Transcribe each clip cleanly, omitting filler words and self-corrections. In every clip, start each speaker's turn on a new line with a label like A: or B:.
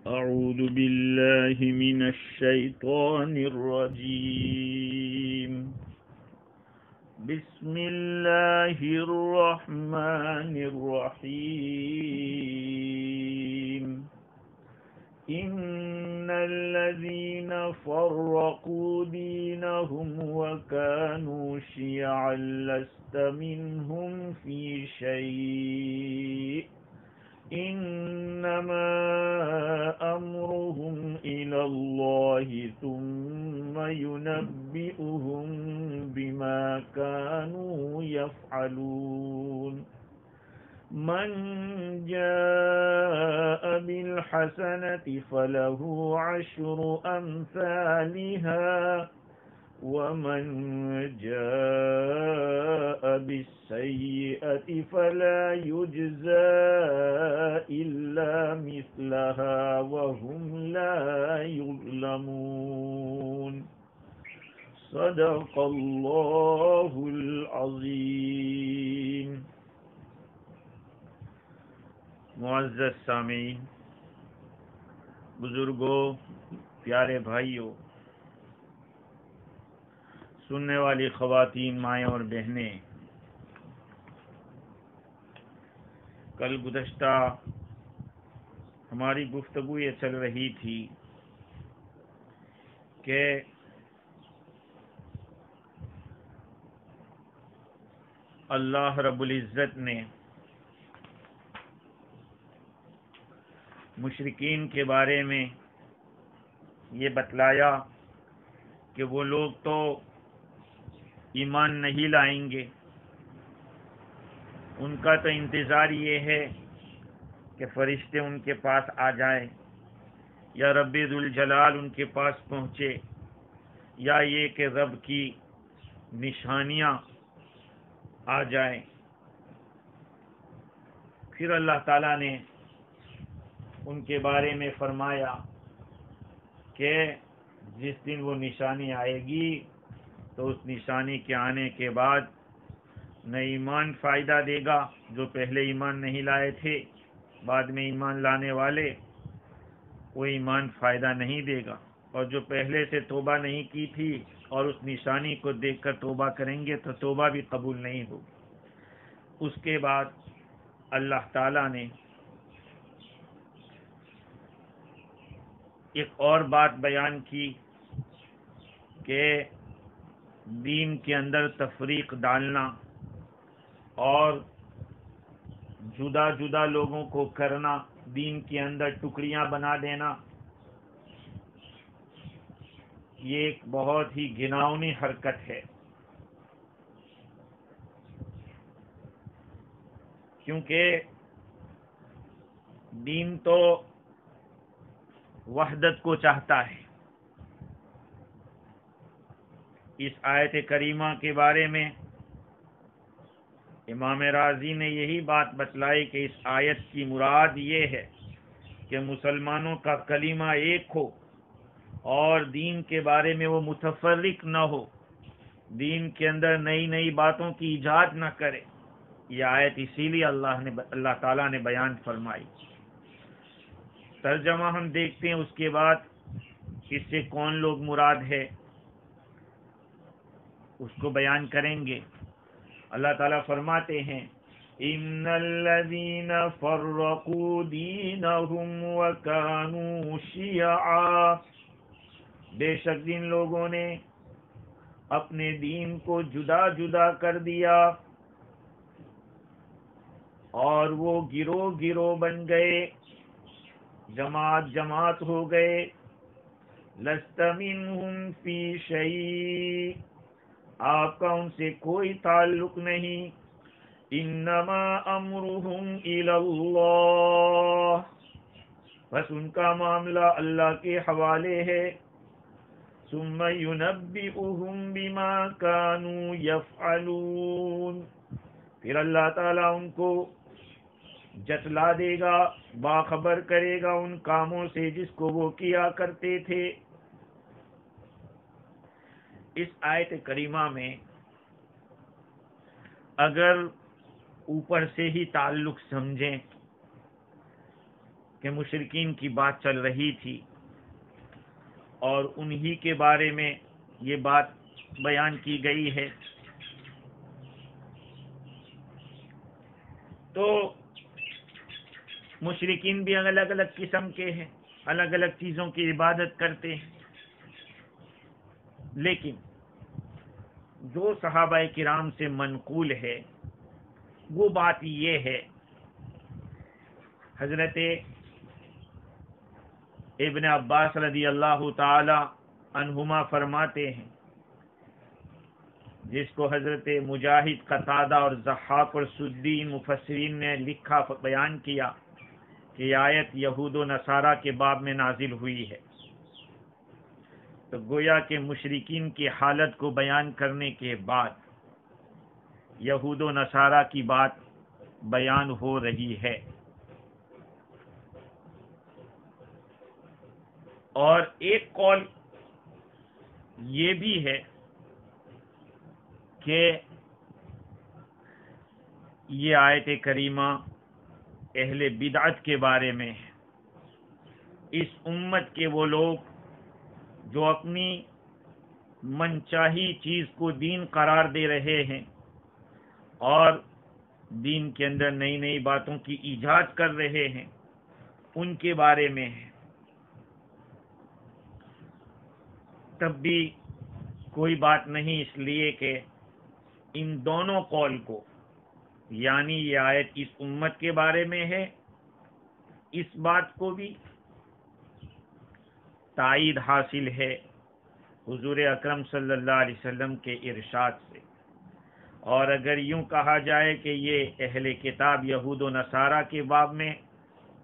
A: أعوذ بالله من الشيطان الرجيم. بسم الله الرحمن الرحيم. إن الذين فرقوا دينهم وكانوا شيعا لست منهم في شيء إنما أمرهم إلى الله ثم ينبئهم بما كانوا يفعلون. من جاء بالحسنة فله عشر أمثالها ومن جاء بالسيئة فلا يجزى إلا مثلها وهم لا يظلمون. صدق الله العظيم. معزز سامعین، بزرگوں، پیارے بھائیوں، سننے والی خواتین، مائیں اور بہنیں، کل گزشتہ ہماری گفتگو یہ چل رہی تھی کہ اللہ رب العزت نے مشرکین کے بارے میں یہ بتلایا کہ وہ لوگ تو ایمان نہیں لائیں گے، ان کا تو انتظار یہ ہے کہ فرشتے ان کے پاس آ جائیں، یا رب ذوالجلال ان کے پاس پہنچے، یا یہ کہ رب کی نشانیاں آ جائیں۔ پھر اللہ تعالیٰ نے ان کے بارے میں فرمایا کہ جس دن وہ نشانی آئے گی تو اس نشانی کے آنے کے بعد نہ ایمان فائدہ دے گا، جو پہلے ایمان نہیں لائے تھے، بعد میں ایمان لانے والے، وہ ایمان فائدہ نہیں دے گا، اور جو پہلے سے توبہ نہیں کی تھی اور اس نشانی کو دیکھ کر توبہ کریں گے تو توبہ بھی قبول نہیں ہوگی۔ اس کے بعد اللہ تعالیٰ نے ایک اور بات بیان کی کہ دین کے اندر تفریق ڈالنا اور جدا جدا لوگوں کو کرنا، دین کے اندر ٹکڑیاں بنا دینا، یہ ایک بہت ہی گھناؤنی حرکت ہے، کیونکہ دین تو وحدت کو چاہتا ہے۔ اس آیت کریمہ کے بارے میں امام رازی نے یہی بات بتلائی کہ اس آیت کی مراد یہ ہے کہ مسلمانوں کا کلمہ ایک ہو اور دین کے بارے میں وہ متفرق نہ ہو، دین کے اندر نئی نئی باتوں کی ایجاد نہ کرے۔ یہ آیت اسی لیے اللہ تعالیٰ نے بیان فرمائی۔ ترجمہ ہم دیکھتے ہیں، اس کے بعد اس سے کون لوگ مراد ہے اس کو بیان کریں گے۔ اللہ تعالیٰ فرماتے ہیں ان الذین فرقوا دینہم وکانوا شیعا، بے شک جن لوگوں نے اپنے دین کو جدا جدا کر دیا اور وہ گروہ گروہ بن گئے، جماعت جماعت ہو گئے، لست منہم فی شیء، آپ کا ان سے کوئی تعلق نہیں، انما امرہم الی اللہ، بس ان کا معاملہ اللہ کے حوالے ہے، ثم ینبئہم بما کانوا یفعلون، پھر اللہ تعالیٰ ان کو جتلا دے گا، باخبر کرے گا ان کاموں سے جس کو وہ کیا کرتے تھے۔ اس آیت کریمہ میں اگر اوپر سے ہی تعلق سمجھیں کہ مشرکین کی بات چل رہی تھی اور انہی کے بارے میں یہ بات بیان کی گئی ہے. تو مشرکین بھی الگ الگ قسم کے ہیں، الگ الگ چیزوں کی عبادت کرتے ہیں، لیکن جو صحابہ کرام سے منقول ہے وہ بات یہ ہے. حضرت ابن عباس رضی اللہ تعالی عنہما فرماتے ہیں، جس کو حضرت مجاہد، قتادہ اور ضحاک اور سدی مفسرین نے لکھا، بیان کیا کہ یہ آیت یہود و نصارہ کے باب میں نازل ہوئی ہے. تو گویا کہ مشرکین کی حالت کو بیان کرنے کے بعد یہود و نصارہ کی بات بیان ہو رہی ہے. اور ایک قول یہ بھی ہے کہ یہ آیت کریمہ اہل بدعت کے بارے میں ہے. اس امت کے وہ لوگ جو اپنی منچاہی چیز کو دین قرار دے رہے ہیں اور دین کے اندر نئی نئی باتوں کی ایجاد کر رہے ہیں، ان کے بارے میں ہے. تب بھی کوئی بات نہیں، اس لیے کہ ان دونوں قول کو، یعنی یہ آیت اس امت کے بارے میں ہے، اس بات کو بھی تائید حاصل ہے حضور اکرم صلی اللہ علیہ وسلم کے ارشاد سے. اور اگر یوں کہا جائے کہ یہ اہل کتاب یہود و نصارہ کے باب میں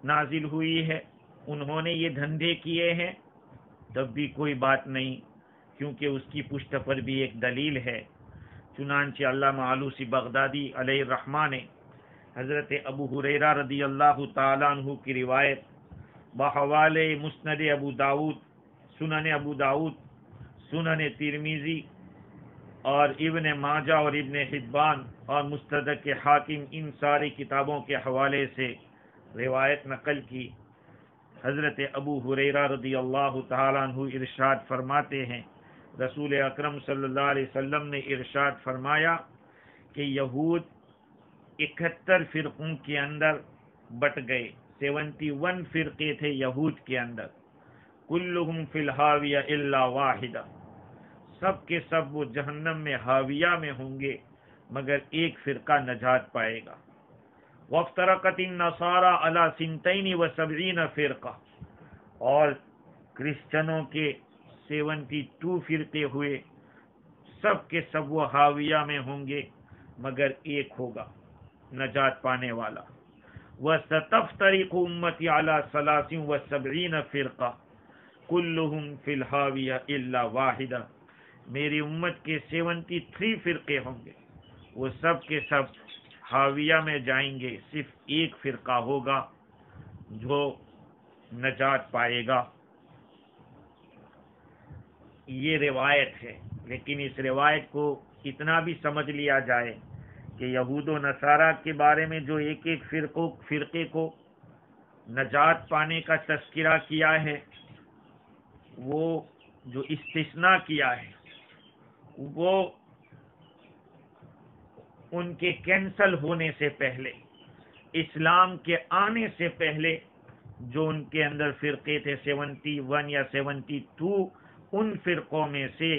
A: نازل ہوئی ہے، انہوں نے یہ دھندے کیے ہیں، تب بھی کوئی بات نہیں، کیونکہ اس کی پشت پر بھی ایک دلیل ہے. چنانچہ علامہ آلوسی بغدادی علیہ الرحمہ نے حضرت ابو ہریرہ رضی اللہ تعالیٰ عنہ کی روایت بحوالے مسند ابو داود، سنن ابو داود، سنن ترمذی اور ابن ماجہ اور ابن حبان اور مستدرک حاکم، ان ساری کتابوں کے حوالے سے روایت نقل کی. حضرت ابو ہریرہ رضی اللہ تعالیٰ عنہ ارشاد فرماتے ہیں، رسول اکرم صلی اللہ علیہ وسلم نے ارشاد فرمایا کہ یہود 71 فرقوں کے اندر بٹ گئے. 71 فرقے تھے یہود کے اندر. کلہم فی الحاویہ الا واحدہ، سب کے سب وہ جہنم میں حاویہ میں ہوں گے مگر ایک فرقہ نجات پائے گا. وافترقت النصارى على 72 فرقہ، اور کرسچنوں کے 72 فرقے ہوئے، سب کے سب وہ حاویہ میں ہوں گے مگر ایک ہوگا نجات پانے والا. وَسَتَفْتَرِقُ أُمَّتِي عَلَى 73 فرقہ كُلُّهُمْ فِي الْحَاوِيَةِ إِلَّا وَاحِدًا، میری امت کے 73 فرقے ہوں گے، وہ سب کے سب حاویہ میں جائیں گے، صرف ایک فرقہ ہوگا جو نجات پائے گا. یہ روایت ہے، لیکن اس روایت کو اتنا بھی سمجھ لیا جائے کہ یہود و نصارہ کے بارے میں جو ایک ایک فرقے کو نجات پانے کا تذکرہ کیا ہے، وہ جو استثناء کیا ہے وہ ان کے کینسل ہونے سے پہلے، اسلام کے آنے سے پہلے جو ان کے اندر فرقے تھے 71 یا 72، ان فرقوں میں سے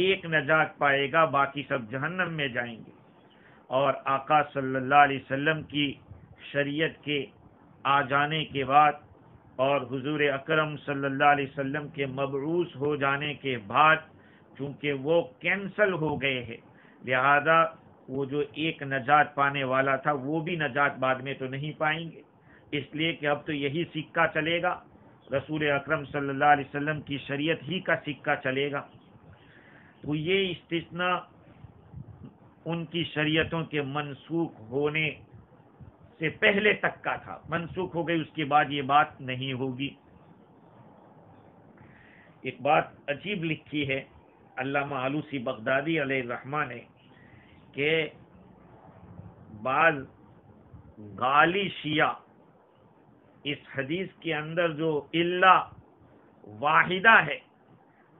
A: ایک نجات پائے گا، باقی سب جہنم میں جائیں گے. اور آقا صلی اللہ علیہ وسلم کی شریعت کے آ جانے کے بعد اور حضور اکرم صلی اللہ علیہ وسلم کے مبعوث ہو جانے کے بعد، چونکہ وہ کینسل ہو گئے ہیں، لہذا وہ جو ایک نجات پانے والا تھا وہ بھی نجات بعد میں تو نہیں پائیں گے، اس لیے کہ اب تو یہی سکہ چلے گا، رسول اکرم صلی اللہ علیہ وسلم کی شریعت ہی کا سکہ چلے گا. تو یہ استثناء ان کی شریعتوں کے منسوخ ہونے سے پہلے تک کا تھا، منسوخ ہو گئی اس کے بعد یہ بات نہیں ہوگی. ایک بات عجیب لکھی ہے علامہ آلوسی بغدادی علیہ الرحمہ نے کہ بعض غالی شیعہ اس حدیث کے اندر جو الا واحدہ ہے،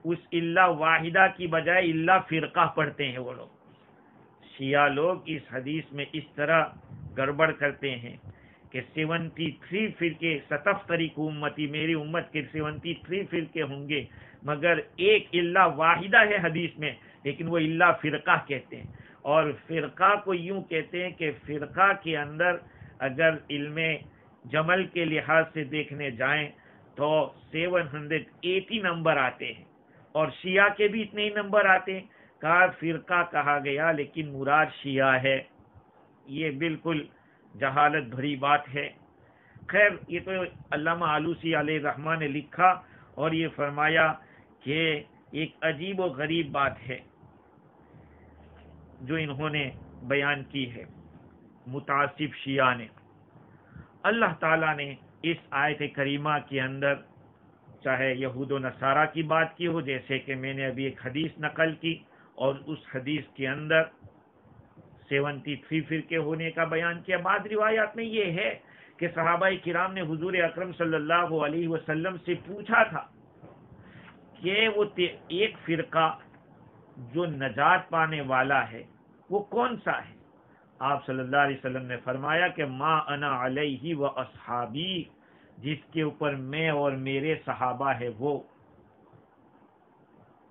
A: اس الا واحدہ کی بجائے الا فرقہ پڑھتے ہیں وہ لوگ۔ شیعہ لوگ اس حدیث میں اس طرح گڑبڑ کرتے ہیں کہ 73 فرقے، ستفترق امتی، میری امت کے 73 فرقے ہوں گے، مگر ایک الا واحدہ ہے حدیث میں، لیکن وہ الا فرقہ کہتے ہیں۔ اور فرقہ کو یوں کہتے ہیں کہ فرقہ کے اندر اگر علم جمل کے لحاظ سے دیکھنے جائیں تو 780 نمبر آتے ہیں، اور شیعہ کے بھی اتنے ہی نمبر آتے ہیں۔ کہا فرقہ کہا گیا لیکن مراد شیعہ ہے، یہ بالکل جہالت بھری بات ہے۔ خیر، یہ تو علامہ آلوسی علیہ الرحمہ نے لکھا اور یہ فرمایا کہ ایک عجیب و غریب بات ہے جو انہوں نے بیان کی ہے متعصب شیعہ نے۔ اللہ تعالیٰ نے اس آیت کریمہ کے اندر چاہے یہود و نصارہ کی بات کی ہو، جیسے کہ میں نے ابھی ایک حدیث نقل کی، اور اس حدیث کے اندر 73 فرقے ہونے کا بیان کیا۔ بعض روایات میں یہ ہے کہ صحابہ کرام نے حضور اکرم صلی اللہ علیہ وسلم سے پوچھا تھا کہ وہ ایک فرقہ جو نجات پانے والا ہے وہ کون سا ہے؟ آپ صلی اللہ علیہ وسلم نے فرمایا کہ ما انا علیہ و اصحابی، جس کے اوپر میں اور میرے صحابہ ہے وہ،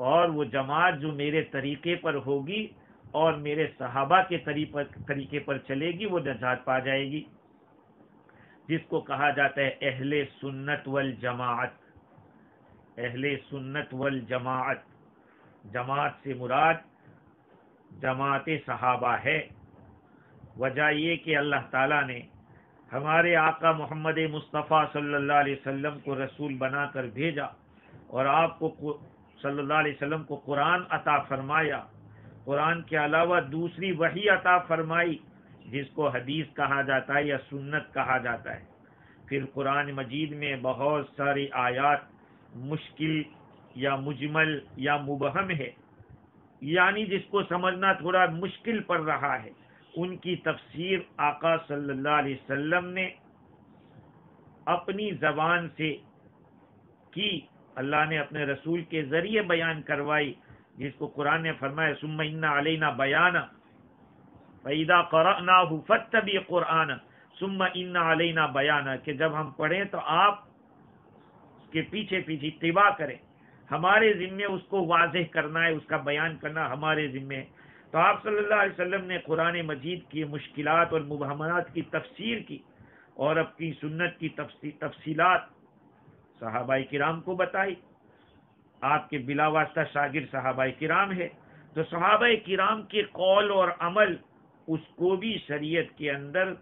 A: اور وہ جماعت جو میرے طریقے پر ہوگی اور میرے صحابہ کے طریقے پر چلے گی وہ نجات پا جائے گی، جس کو کہا جاتا ہے اہل سنت والجماعت۔ اہل سنت والجماعت، جماعت سے مراد جماعت صحابہ ہے۔ وجہ یہ کہ اللہ تعالیٰ نے ہمارے آقا محمد مصطفیٰ صلی اللہ علیہ وسلم کو رسول بنا کر بھیجا، اور آپ کو صلی اللہ علیہ وسلم کو قرآن عطا فرمایا، قرآن کے علاوہ دوسری وحی عطا فرمائی جس کو حدیث کہا جاتا ہے یا سنت کہا جاتا ہے۔ پھر قرآن مجید میں بہت ساری آیات مشکل یا مجمل یا مبہم ہے، یعنی جس کو سمجھنا تھوڑا مشکل پڑ رہا ہے، ان کی تفسیر آقا صلی اللہ علیہ وسلم نے اپنی زبان سے کی، اللہ نے اپنے رسول کے ذریعے بیان کروائی، جس کو قرآن نے فرمایا ثم ان علینا بیانا فاذا قرأناه فاتبع قرآنا ثم ان علینا بیانا، کہ جب ہم پڑھیں تو آپ اس کے پیچھے پیچھے اتباع کریں، ہمارے ذمے اس کو واضح کرنا ہے، اس کا بیان کرنا ہمارے ذمے ہے۔ تو آپ صلی اللہ علیہ وسلم نے قرآن مجید کی مشکلات اور مبہمات کی تفسیر کی، اور اپنی سنت کی تفصیلات صحابہ کرام کو بتائی۔ آپ کے بلا واسطہ شاگرد صحابہ کرام ہے، تو صحابہ کرام کے قول اور عمل، اس کو بھی شریعت کے اندر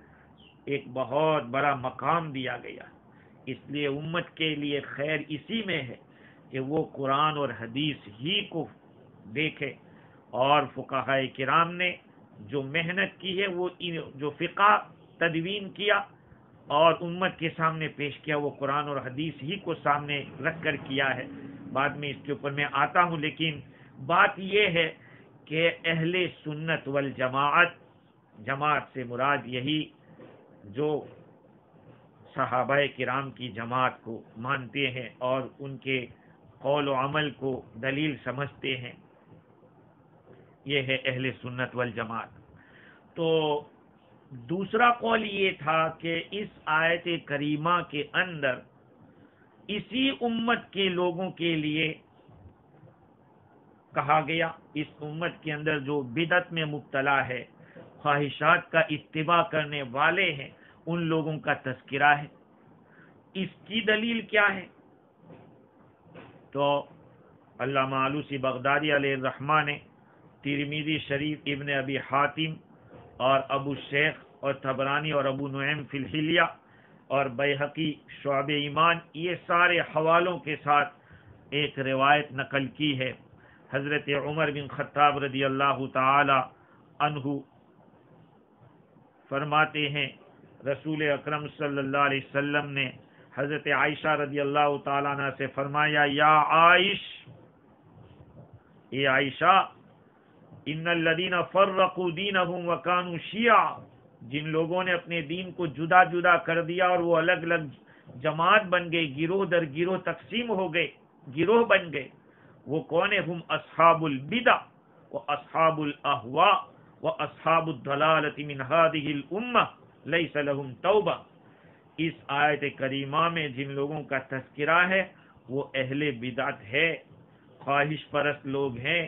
A: ایک بہت بڑا مقام دیا گیا۔ اس لیے امت کے لیے خیر اسی میں ہے کہ وہ قرآن اور حدیث ہی کو دیکھے، اور فقہاء کرام نے جو محنت کی ہے، وہ جو فقہ تدوین کیا اور امت کے سامنے پیش کیا، وہ قرآن اور حدیث ہی کو سامنے رکھ کر کیا ہے۔ بعد میں اس کے اوپر میں آتا ہوں، لیکن بات یہ ہے کہ اہل سنت والجماعت، جماعت سے مراد یہی جو صحابہ کرام کی جماعت کو مانتے ہیں اور ان کے قول و عمل کو دلیل سمجھتے ہیں، یہ ہے اہل سنت والجماعت۔ تو دوسرا قول یہ تھا کہ اس آیت کریمہ کے اندر اسی امت کے لوگوں کے لیے کہا گیا، اس امت کے اندر جو بدعت میں مبتلا ہے، خواہشات کا اتباع کرنے والے ہیں، ان لوگوں کا تذکرہ ہے۔ اس کی دلیل کیا ہے؟ تو علامہ آلوسی بغدادی علیہ الرحمہ نے ترمذی شریف، ابن ابی حاتم اور ابو شیخ اور طبرانی اور ابو نعیم فی الحلیہ اور بیہقی شعب ایمان، یہ سارے حوالوں کے ساتھ ایک روایت نقل کی ہے۔ حضرت عمر بن خطاب رضی اللہ تعالی عنہ فرماتے ہیں رسول اکرم صلی اللہ علیہ وسلم نے حضرت عائشہ رضی اللہ تعالیٰ عنہ سے فرمایا، یا عائش، اے عائشہ، ان الذین فرقوا دینہم وکانوا شیعا، جن لوگوں نے اپنے دین کو جدا جدا کر دیا اور وہ الگ الگ جماعت بن گئے، گروہ در گروہ تقسیم ہو گئے، گروہ بن گئے. وہ کون ہے؟ ہم اصحاب البدع و اصحاب الاہواء و اصحاب الضلالۃ من هذه الامہ لیس لهم توبہ. اس آیت کریمہ میں جن لوگوں کا تذکرہ ہے وہ اہل بدعت ہے، خواہش پرست لوگ ہیں،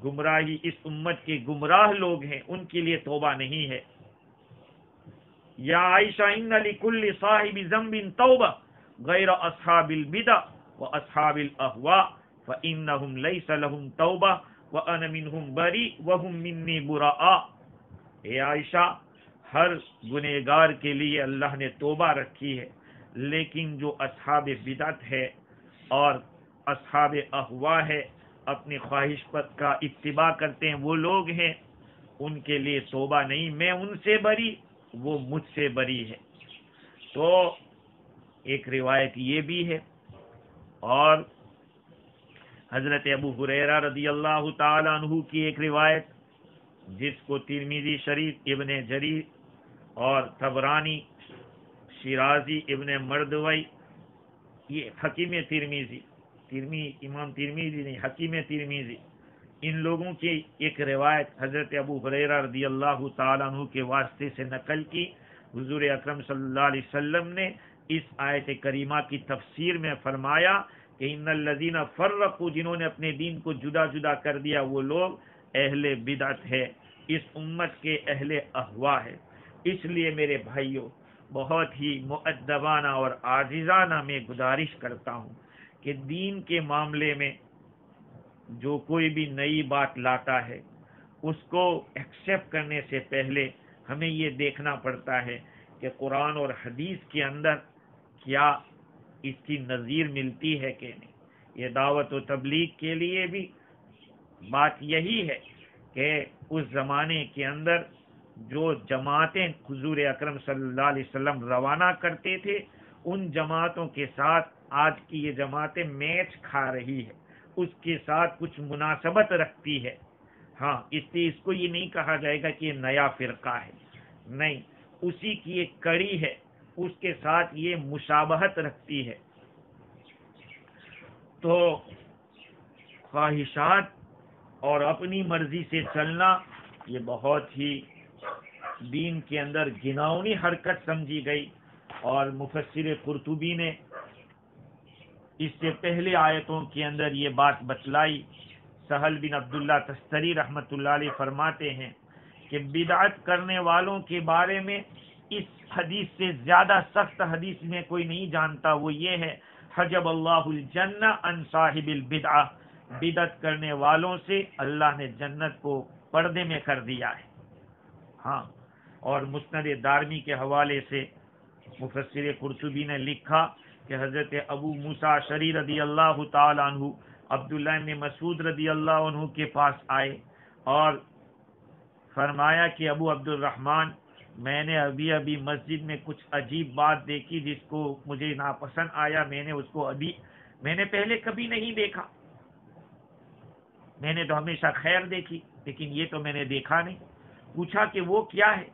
A: گمراہی اس امت کے گمراہ لوگ ہیں، ان کے لیے توبہ نہیں ہے. یا عائشہ ان لکل صاحب ذنب توبہ غیر اصحاب البدع و اصحاب الاہواء فانہم لیس لهم توبہ وانا منہم بری وہم منی براء. اے عائشہ، ہر گنہگار کے لیے اللہ نے توبہ رکھی ہے، لیکن جو اصحاب بدعت ہے اور اصحاب اہوا ہے، اپنی خواہش پر کا اتباع کرتے ہیں، وہ لوگ ہیں، ان کے لیے توبہ نہیں. میں ان سے بری، وہ مجھ سے بری ہے. تو ایک روایت یہ بھی ہے. اور حضرت ابو ہریرہ رضی اللہ تعالی عنہ کی ایک روایت جس کو ترمذی شریف، ابن جریر اور طبرانی، شیرازی، ابن مردوی، یہ حکیم ترمذی، امام ترمذی نہیں، حکیم ترمذی، ان لوگوں کی ایک روایت حضرت ابو ہریرہ رضی اللہ تعالیٰ عنہ کے واسطے سے نقل کی. حضور اکرم صلی اللہ علیہ وسلم نے اس آیت کریمہ کی تفسیر میں فرمایا کہ ان الذین فرقوا، جنہوں نے اپنے دین کو جدا جدا کر دیا، وہ لوگ اہل بدعت ہے، اس امت کے اہل اہوا ہے. اس لیے میرے بھائیوں، بہت ہی مؤدبانہ اور عاجزانہ میں گزارش کرتا ہوں کہ دین کے معاملے میں جو کوئی بھی نئی بات لاتا ہے اس کو ایکسیپٹ کرنے سے پہلے ہمیں یہ دیکھنا پڑتا ہے کہ قرآن اور حدیث کے اندر کیا اس کی نظیر ملتی ہے کہ نہیں. یہ دعوت و تبلیغ کے لیے بھی بات یہی ہے کہ اس زمانے کے اندر جو جماعتیں حضور اکرم صلی اللہ علیہ وسلم روانہ کرتے تھے، ان جماعتوں کے ساتھ آج کی یہ جماعتیں میچ کھا رہی ہے، اس کے ساتھ کچھ مناسبت رکھتی ہے. ہاں، اس لیے اس کو یہ نہیں کہا جائے گا کہ یہ نیا فرقہ ہے، نہیں، اسی کی ایک کڑی ہے، اس کے ساتھ یہ مشابہت رکھتی ہے. تو خواہشات اور اپنی مرضی سے چلنا یہ بہت ہی دین کے اندر گناؤنی حرکت سمجھی گئی. اور مفسر قرطبی نے اس سے پہلے آیتوں کے اندر یہ بات بتلائی. سہل بن عبداللہ تستری رحمت اللہ علیہ فرماتے ہیں کہ بدعت کرنے والوں کے بارے میں اس حدیث سے زیادہ سخت حدیث میں کوئی نہیں جانتا، وہ یہ ہے حجب اللہ الجنہ عن صاحب البدعہ، بدعت کرنے والوں سے اللہ نے جنت کو پردے میں کر دیا ہے. ہاں، اور مسند دارمی کے حوالے سے مفسر قرطبی نے لکھا کہ حضرت ابو موسیٰ اشعری رضی اللہ تعالی عنہ عبداللہ بن مسعود رضی اللہ عنہ کے پاس آئے اور فرمایا کہ ابو عبد الرحمن، میں نے ابھی مسجد میں کچھ عجیب بات دیکھی جس کو مجھے ناپسند آیا. میں نے پہلے کبھی نہیں دیکھا، میں نے تو ہمیشہ خیر دیکھی، لیکن یہ تو میں نے دیکھا نہیں. پوچھا کہ وہ کیا ہے؟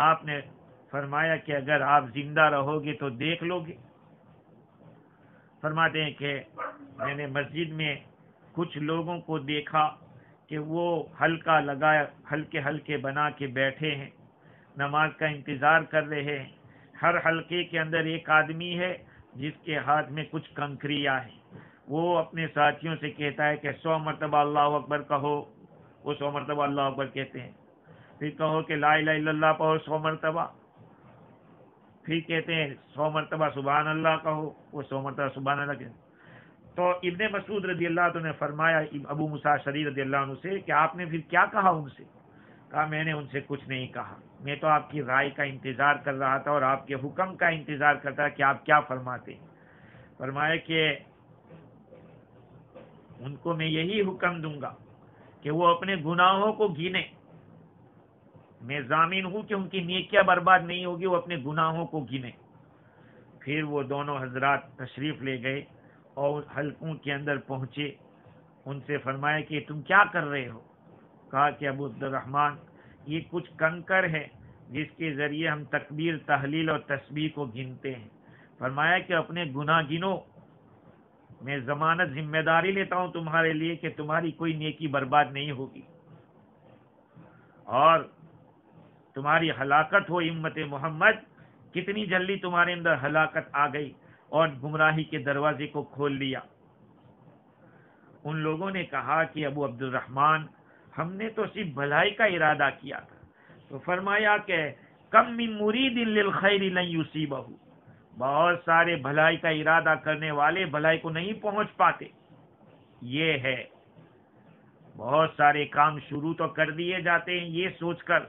A: آپ نے فرمایا کہ اگر آپ زندہ رہو گے تو دیکھ لو گے. فرماتے ہیں کہ میں نے مسجد میں کچھ لوگوں کو دیکھا کہ وہ حلقہ لگائے، ہلکے بنا کے بیٹھے ہیں، نماز کا انتظار کر رہے ہیں. ہر حلقے کے اندر ایک آدمی ہے جس کے ہاتھ میں کچھ کنکریاں ہیں. وہ اپنے ساتھیوں سے کہتا ہے کہ 100 مرتبہ اللہ اکبر کہو. وہ 100 مرتبہ اللہ اکبر کہتے ہیں. پھر کہو کہ لا الہ الا اللہ پڑھو 100 مرتبہ. پھر کہتے ہیں 100 مرتبہ سبحان اللہ کہو. وہ 100 مرتبہ سبحان اللہ کہتے ہیں. تو ابن مسعود رضی اللہ عنہ نے فرمایا ابو موسیٰ اشعری رضی اللہ عنہ سے کہ آپ نے پھر کیا کہا ان سے؟ کہا میں نے ان سے کچھ نہیں کہا، میں تو آپ کی رائے کا انتظار کر رہا تھا اور آپ کے حکم کا انتظار کرتا کہ آپ کیا فرماتے. فرمایا کہ ان کو میں یہی حکم دوں گا کہ وہ اپنے گناہوں کو گنے. میں ضامن ہوں کہ ان کی نیکیاں برباد نہیں ہوگی، وہ اپنے گناہوں کو گنے. پھر وہ دونوں حضرات تشریف لے گئے اور حلقوں کے اندر پہنچے. ان سے فرمایا کہ تم کیا کر رہے ہو؟ کہا کہ ابو عبد الرحمن، یہ کچھ کنکر ہے جس کے ذریعے ہم تکبیر، تحلیل اور تسبیح کو گنتے ہیں. فرمایا کہ اپنے گناہ گنو، میں ضمانت ذمہ داری لیتا ہوں تمہارے لیے کہ تمہاری کوئی نیکی برباد نہیں ہوگی اور تمہاری ہلاکت ہو امت محمد، کتنی جلدی تمہارے اندر ہلاکت آ گئی اور گمراہی کے دروازے کو کھول لیا۔ ان لوگوں نے کہا کہ ابو عبد الرحمن، ہم نے تو صرف بھلائی کا ارادہ کیا تھا۔ تو فرمایا کہ کم من مرید للخیر لن یصیبہ، بہت سارے بھلائی کا ارادہ کرنے والے بھلائی کو نہیں پہنچ پاتے۔ یہ ہے بہت سارے کام شروع تو کر دیے جاتے ہیں یہ سوچ کر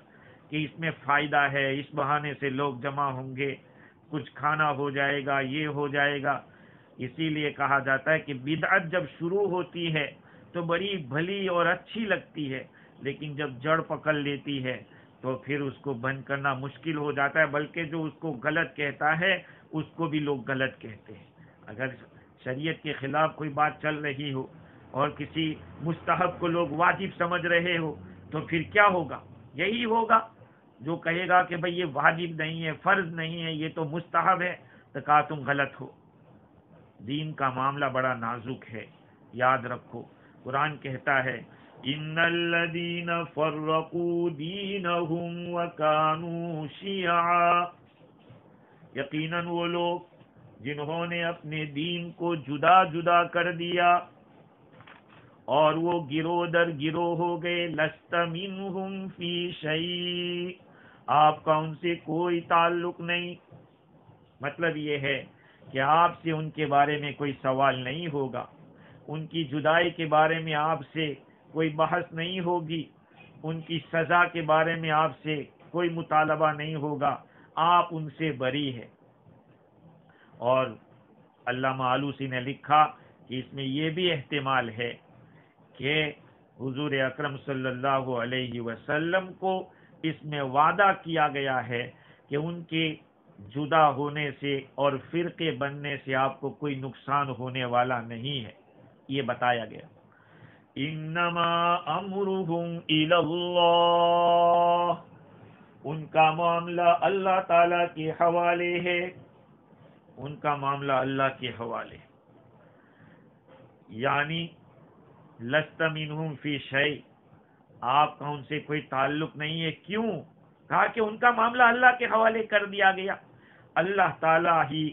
A: کہ اس میں فائدہ ہے، اس بہانے سے لوگ جمع ہوں گے، کچھ کھانا ہو جائے گا، یہ ہو جائے گا۔ اسی لیے کہا جاتا ہے کہ بدعت جب شروع ہوتی ہے تو بڑی بھلی اور اچھی لگتی ہے، لیکن جب جڑ پکڑ لیتی ہے تو پھر اس کو بند کرنا مشکل ہو جاتا ہے، بلکہ جو اس کو غلط کہتا ہے اس کو بھی لوگ غلط کہتے ہیں۔ اگر شریعت کے خلاف کوئی بات چل رہی ہو اور کسی مستحب کو لوگ واجب سمجھ رہے ہو تو پھر کیا ہوگا؟ یہی ہوگا، جو کہے گا کہ بھئی یہ واجب نہیں ہے، فرض نہیں ہے، یہ تو مستحب ہے، تو کہا تم غلط ہو۔ دین کا معاملہ بڑا نازک ہے، یاد رکھو۔ قرآن کہتا ہے ان الذین فرقوا دینہم وکانوا شیعا، یقیناً وہ لوگ جنہوں نے اپنے دین کو جدا جدا کر دیا اور وہ گروہ در گروہ ہو گئے، لست منہم فی شیء، آپ کا ان سے کوئی تعلق نہیں۔ مطلب یہ ہے کہ آپ سے ان کے بارے میں کوئی سوال نہیں ہوگا، ان کی جدائی کے بارے میں آپ سے کوئی بحث نہیں ہوگی، ان کی سزا کے بارے میں آپ سے کوئی مطالبہ نہیں ہوگا، آپ ان سے بری ہے۔ اور علامہ آلوسی نے لکھا کہ اس میں یہ بھی احتمال ہے کہ حضور اکرم صلی اللہ علیہ وسلم کو اس میں وعدہ کیا گیا ہے کہ ان کے جدا ہونے سے اور فرقے بننے سے آپ کو کوئی نقصان ہونے والا نہیں ہے، یہ بتایا گیا۔ انما امرهم الی اللہ، ان کا معاملہ اللہ تعالی کے حوالے ہے، ان کا معاملہ اللہ کے حوالے، یعنی لست منہم فی شیء، آپ کا ان سے کوئی تعلق نہیں ہے۔ کیوں؟ کہا کہ ان کا معاملہ اللہ کے حوالے کر دیا گیا، اللہ تعالیٰ ہی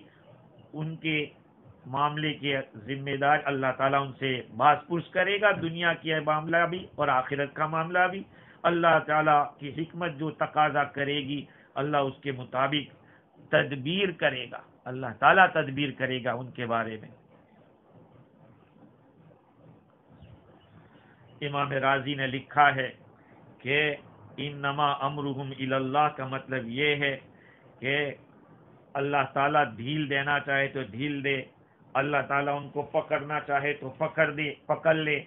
A: ان کے معاملے کے ذمہ دار، اللہ تعالیٰ ان سے باز پرس کرے گا، دنیا کی معاملہ بھی اور آخرت کا معاملہ بھی۔ اللہ تعالیٰ کی حکمت جو تقاضا کرے گی اللہ اس کے مطابق تدبیر کرے گا، اللہ تعالیٰ تدبیر کرے گا ان کے بارے میں۔ امام راضی نے لکھا ہے کہ انما امرهم الی اللہ کا مطلب یہ ہے کہ اللہ تعالیٰ ڈھیل دینا چاہے تو ڈھیل دے، اللہ تعالیٰ ان کو پکڑنا چاہے تو پکڑ لے،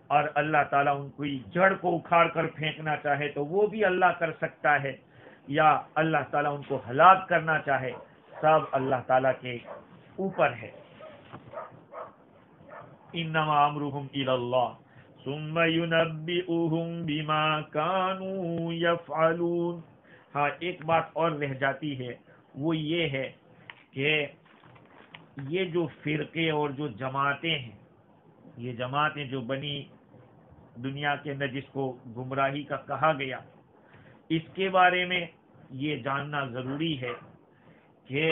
A: اور اللہ تعالیٰ ان کی جڑ کو اکھاڑ کر پھینکنا چاہے تو وہ بھی اللہ کر سکتا ہے، یا اللہ تعالیٰ ان کو ہلاک کرنا چاہے، سب اللہ تعالیٰ کے اوپر ہے۔ انما امرهم الی اللہ ثم ينبئهم بما كانوا يفعلون۔ ہاں ایک بات اور رہ جاتی ہے، وہ یہ ہے کہ یہ جو فرقے اور جو جماعتیں ہیں، یہ جماعتیں جو بنی دنیا کے اندر جس کو گمراہی کا کہا گیا، اس کے بارے میں یہ جاننا ضروری ہے کہ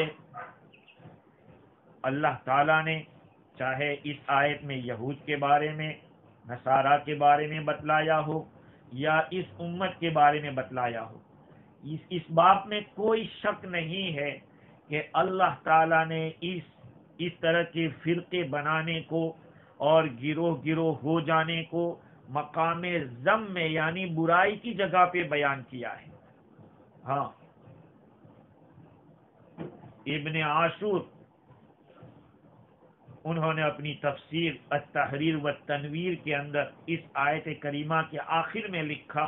A: اللہ تعالیٰ نے چاہے اس آیت میں یہود کے بارے میں، نصارہ کے بارے میں بتلایا ہو یا اس امت کے بارے میں بتلایا ہو، اس بات میں کوئی شک نہیں ہے کہ اللہ تعالیٰ نے اس طرح کے فرقے بنانے کو اور گروہ گروہ ہو جانے کو مقام ذم میں یعنی برائی کی جگہ پہ بیان کیا ہے۔ ہاں ابن عاشور انہوں نے اپنی تفسیر التحریر والتنویر کے اندر اس آیت کریمہ کے آخر میں لکھا،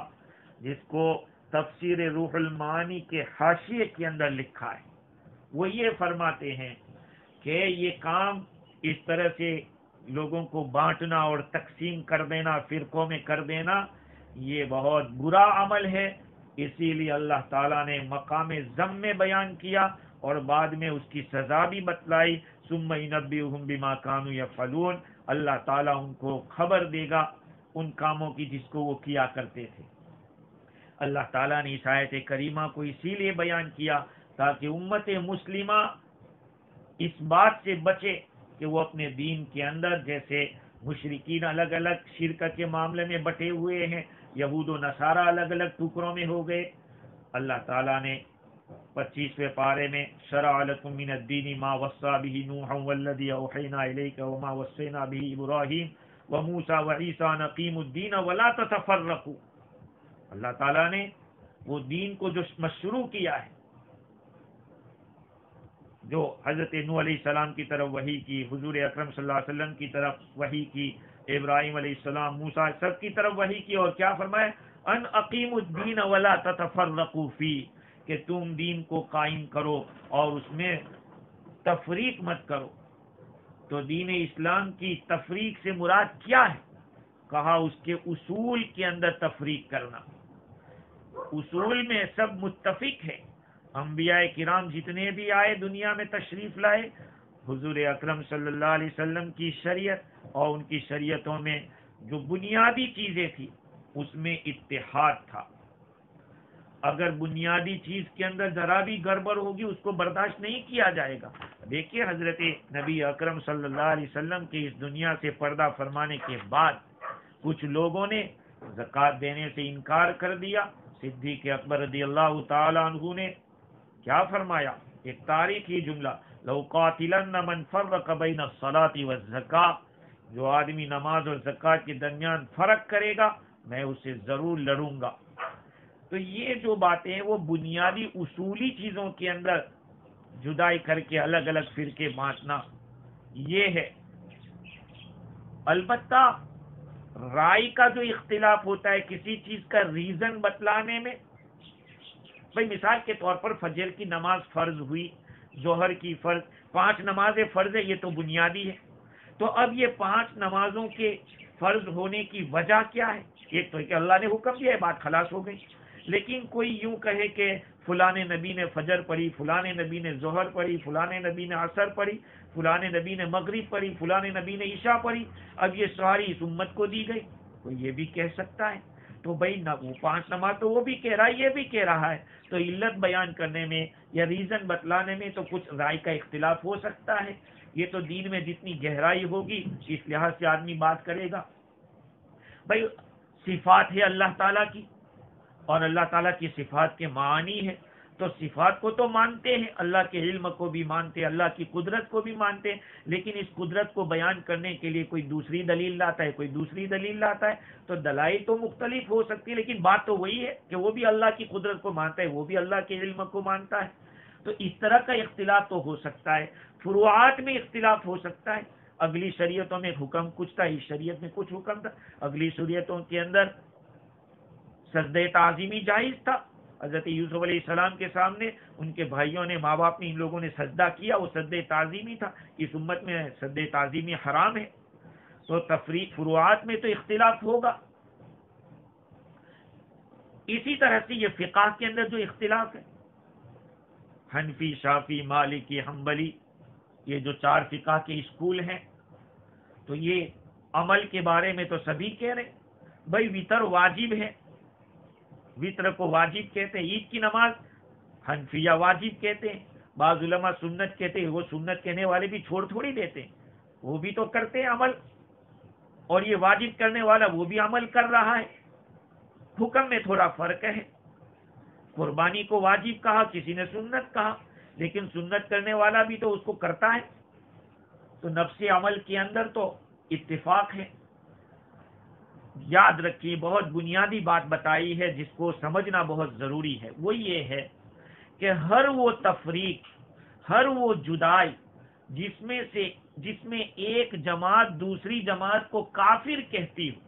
A: جس کو تفسیر روح المعانی کے حاشیے کے اندر لکھا ہے، وہ یہ فرماتے ہیں کہ یہ کام اس طرح سے لوگوں کو بانٹنا اور تقسیم کر دینا، فرقوں میں کر دینا، یہ بہت برا عمل ہے، اسی لیے اللہ تعالیٰ نے مقام ذم میں بیان کیا اور بعد میں اس کی سزا بھی بتلائی. ثم ينبئهم بما كانوا يفعلون. اللہ تعالیٰ ان کو خبر دے گا ان کاموں کی جس کو وہ کیا کرتے تھے. اللہ تعالیٰ نے اس آیت کریمہ کو اسی لیے بیان کیا تاکہ امت مسلمہ اس بات سے بچے کہ وہ اپنے دین کے اندر، جیسے مشرکین الگ الگ شرک کے معاملے میں بٹے ہوئے ہیں، یہود و نصارہ الگ الگ ٹکڑوں میں ہو گئے. اللہ تعالیٰ نے 25ویں پارے میں شرع لکم من الدین ما وصى به نوحا والذی اوحینا الیک وما وصینا به ابراہیم وموسیٰ وعیسیٰ ان اقیموا الدین ولا تتفرقوا. اللہ تعالیٰ نے وہ دین کو جو مشروع کیا ہے، جو حضرت نوح علیہ السلام کی طرف وحی کی، حضور اکرم صلی اللہ علیہ وسلم کی طرف وحی کی، ابراہیم علیہ السلام، موسیٰ، سب کی طرف وحی کی، اور کیا فرمایا؟ ان اقیموا الدین ولا تتفرقوا فی، کہ تم دین کو قائم کرو اور اس میں تفریق مت کرو. تو دین اسلام کی تفریق سے مراد کیا ہے؟ کہا اس کے اصول کے اندر تفریق کرنا. اصول میں سب متفق ہے. انبیاء کرام جتنے بھی آئے دنیا میں تشریف لائے، حضور اکرم صلی اللہ علیہ وسلم کی شریعت اور ان کی شریعتوں میں جو بنیادی چیزیں تھی اس میں اتحاد تھا. اگر بنیادی چیز کے اندر ذرا بھی گڑبڑ ہوگی اس کو برداشت نہیں کیا جائے گا. دیکھیے حضرت نبی اکرم صلی اللہ علیہ وسلم کے اس دنیا سے پردہ فرمانے کے بعد کچھ لوگوں نے زکوٰۃ دینے سے انکار کر دیا. صدیق اکبر رضی اللہ تعالی عنہ نے کیا فرمایا؟ ایک تاریخی جملہ، لو قاتلن من فرق بین الصلاۃ والزکاۃ، جو آدمی نماز اور زکوٰۃ کے درمیان فرق کرے گا میں اسے ضرور لڑوں گا. تو یہ جو باتیں ہیں وہ بنیادی اصولی چیزوں کے اندر جدائی کر کے الگ الگ فرقے بانٹنا یہ ہے. البتہ رائے کا جو اختلاف ہوتا ہے کسی چیز کا ریزن بتلانے میں، بھئی مثال کے طور پر فجر کی نماز فرض ہوئی، ظہر کی فرض، 5 نمازیں فرض ہے، یہ تو بنیادی ہے. تو اب یہ 5 نمازوں کے فرض ہونے کی وجہ کیا ہے؟ ایک تو ہے کہ اللہ نے حکم دیا ہے، بات خلاص ہو گئی. لیکن کوئی یوں کہے کہ فلاں نبی نے فجر پڑھی، فلاں نبی نے ظہر پڑھی، فلاں نبی نے عصر پڑھی، فلاں نبی نے مغرب پڑھی، فلاں نبی نے عشاء پڑھی، اب یہ ساری اس امت کو دی گئی. کوئی یہ بھی کہہ سکتا ہے. تو بھائی وہ 5 نماز تو وہ بھی کہہ رہا ہے، یہ بھی کہہ رہا ہے. تو علت بیان کرنے میں یا ریزن بتلانے میں تو کچھ رائے کا اختلاف ہو سکتا ہے. یہ تو دین میں جتنی گہرائی ہوگی اس لحاظ سے آدمی بات کرے گا. بھائی صفات ہے اللہ تعالیٰ کی اور اللہ تعالیٰ کی صفات کے معانی ہے، تو صفات کو تو مانتے ہیں، اللہ کے علم کو بھی مانتے ہیں، اللہ کی قدرت کو بھی مانتے ہیں. لیکن اس قدرت کو بیان کرنے کے لیے کوئی دوسری دلیل لاتا ہے، کوئی دوسری دلیل لاتا ہے. تو دلائل تو مختلف ہو سکتی ہے لیکن بات تو وہی ہے کہ وہ بھی اللہ کی قدرت کو مانتا ہے، وہ بھی اللہ کے علم کو مانتا ہے. تو اس طرح کا اختلاف تو ہو سکتا ہے. فروعات میں اختلاف ہو سکتا ہے. اگلی شریعتوں میں حکم کچھ تھا، اس شریعت میں کچھ حکم تھا. اگلی شریعتوں کے اندر سجدہ تعظیمی جائز تھا. حضرت یوسف علیہ السلام کے سامنے ان کے بھائیوں نے، ماں باپ نے، ان لوگوں نے سجدہ کیا، وہ سجدہ تعظیمی تھا. اس امت میں سجدہ تعظیمی حرام ہے. تو تفریق فروعات میں تو اختلاف ہوگا. اسی طرح سے یہ فقہ کے اندر جو اختلاف ہے، حنفی، شافعی، مالکی، حنبلی، یہ جو 4 فقہ کے اسکول ہیں، تو یہ عمل کے بارے میں تو سبھی کہہ رہے ہیں بھائی وتر واجب ہے. وطر کو واجب کہتے ہیں. عید کی نماز حنفیہ واجب کہتے ہیں، بعض علماء سنت کہتے ہیں. وہ سنت کہنے والے بھی چھوڑ تھوڑی دیتے ہیں، وہ بھی تو کرتے ہیں عمل. اور یہ واجب کرنے والا وہ بھی عمل کر رہا ہے. حکم میں تھوڑا فرق ہے. قربانی کو واجب کہا، کسی نے سنت کہا، لیکن سنت کرنے والا بھی تو اس کو کرتا ہے. تو نفس عمل کے اندر تو اتفاق ہے. یاد رکھیے بہت بنیادی بات بتائی ہے جس کو سمجھنا بہت ضروری ہے. وہ یہ ہے کہ ہر وہ تفریق، ہر وہ جدائی جس میں ایک جماعت دوسری جماعت کو کافر کہتی ہو،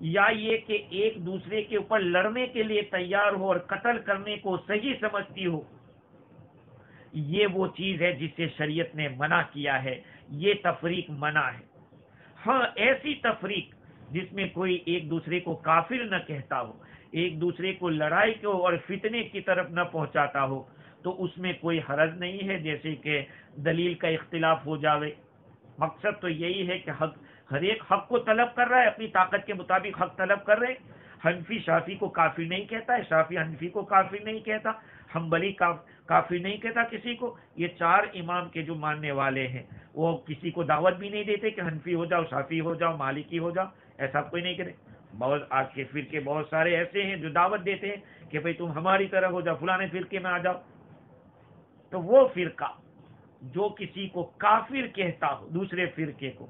A: یا یہ کہ ایک دوسرے کے اوپر لڑنے کے لیے تیار ہو اور قتل کرنے کو صحیح سمجھتی ہو، یہ وہ چیز ہے جس سے شریعت نے منع کیا ہے. یہ تفریق منع ہے. ہاں ایسی تفریق جس میں کوئی ایک دوسرے کو کافر نہ کہتا ہو، ایک دوسرے کو لڑائی کو اور فتنے کی طرف نہ پہنچاتا ہو، تو اس میں کوئی حرج نہیں ہے، جیسے کہ دلیل کا اختلاف ہو جاوے۔ مقصد تو یہی ہے کہ ہر ایک حق کو طلب کر رہا ہے، اپنی طاقت کے مطابق حق طلب کر رہے۔ حنفی شافی کو کافر نہیں کہتا ہے، شافی حنفی کو کافر نہیں کہتا، حنبلی کافر نہیں کہتا کسی کو۔ یہ چار امام کے جو ماننے والے ہیں وہ کسی کو دعوت بھی نہیں دیتے کہ حنفی ہو جاؤ، شافی ہو جاؤ، مالکی ہو جاؤ، ایسا کوئی نہیں کرے۔ بہت آج کے فرقے بہت سارے ایسے ہیں جو دعوت دیتے ہیں کہ بھئی تم ہماری طرح ہو جاؤ، فلانے فرقے میں آ جاؤ۔ تو وہ فرقہ جو کسی کو کافر کہتا ہو دوسرے فرقے کو،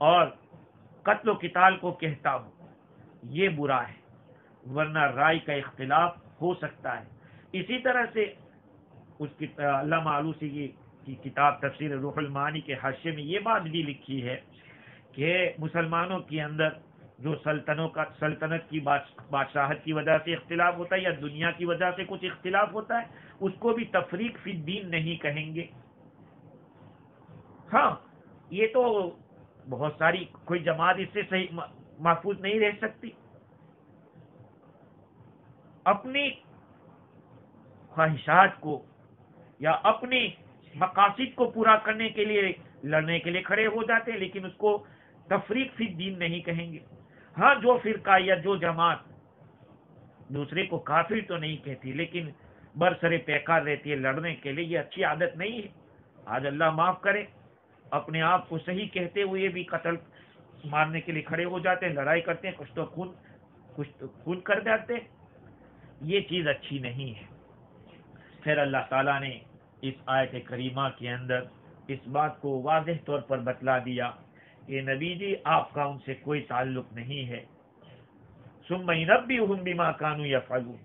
A: اور قتل و قتال کو کہتا ہو، یہ برا ہے، ورنہ رائے کا اختلاف ہو سکتا ہے۔ اسی طرح سے اس کی علامہ آلوسی کی کتاب تفسیر روح المعانی کے حاشیے میں یہ بات بھی لکھی ہے کہ مسلمانوں کے اندر جو سلطنت کی بادشاہت کی وجہ سے اختلاف ہوتا ہے یا دنیا کی وجہ سے کچھ اختلاف ہوتا ہے، اس کو بھی تفریق فی الدین نہیں کہیں گے۔ ہاں، یہ تو بہت ساری کوئی جماعت اس سے صحیح محفوظ نہیں رہ سکتی۔ اپنی خواہشات کو یا اپنے مقاصد کو پورا کرنے کے لیے لڑنے کے لیے کھڑے ہو جاتے ہیں، لیکن اس کو تفریق فی الدین نہیں کہیں گے۔ ہاں، جو فرقہ یا جو جماعت دوسرے کو کافر تو نہیں کہتی لیکن برسر پیکار رہتی ہے لڑنے کے لیے، یہ اچھی عادت نہیں ہے۔ آج اللہ معاف کرے، اپنے آپ کو صحیح کہتے ہوئے بھی قتل مارنے کے لیے کھڑے ہو جاتے ہیں، لڑائی کرتے ہیں، کچھ تو خون کر جاتے ہیں۔ یہ چیز اچھی نہیں ہے۔ پھر اللہ تعالیٰ نے اس آیت کریمہ کے اندر اس بات کو واضح طور پر بتلا دیا کہ نبی جی آپ کا ان سے کوئی تعلق نہیں ہے۔ ثم ينبئهم بما كانوا يفعلون،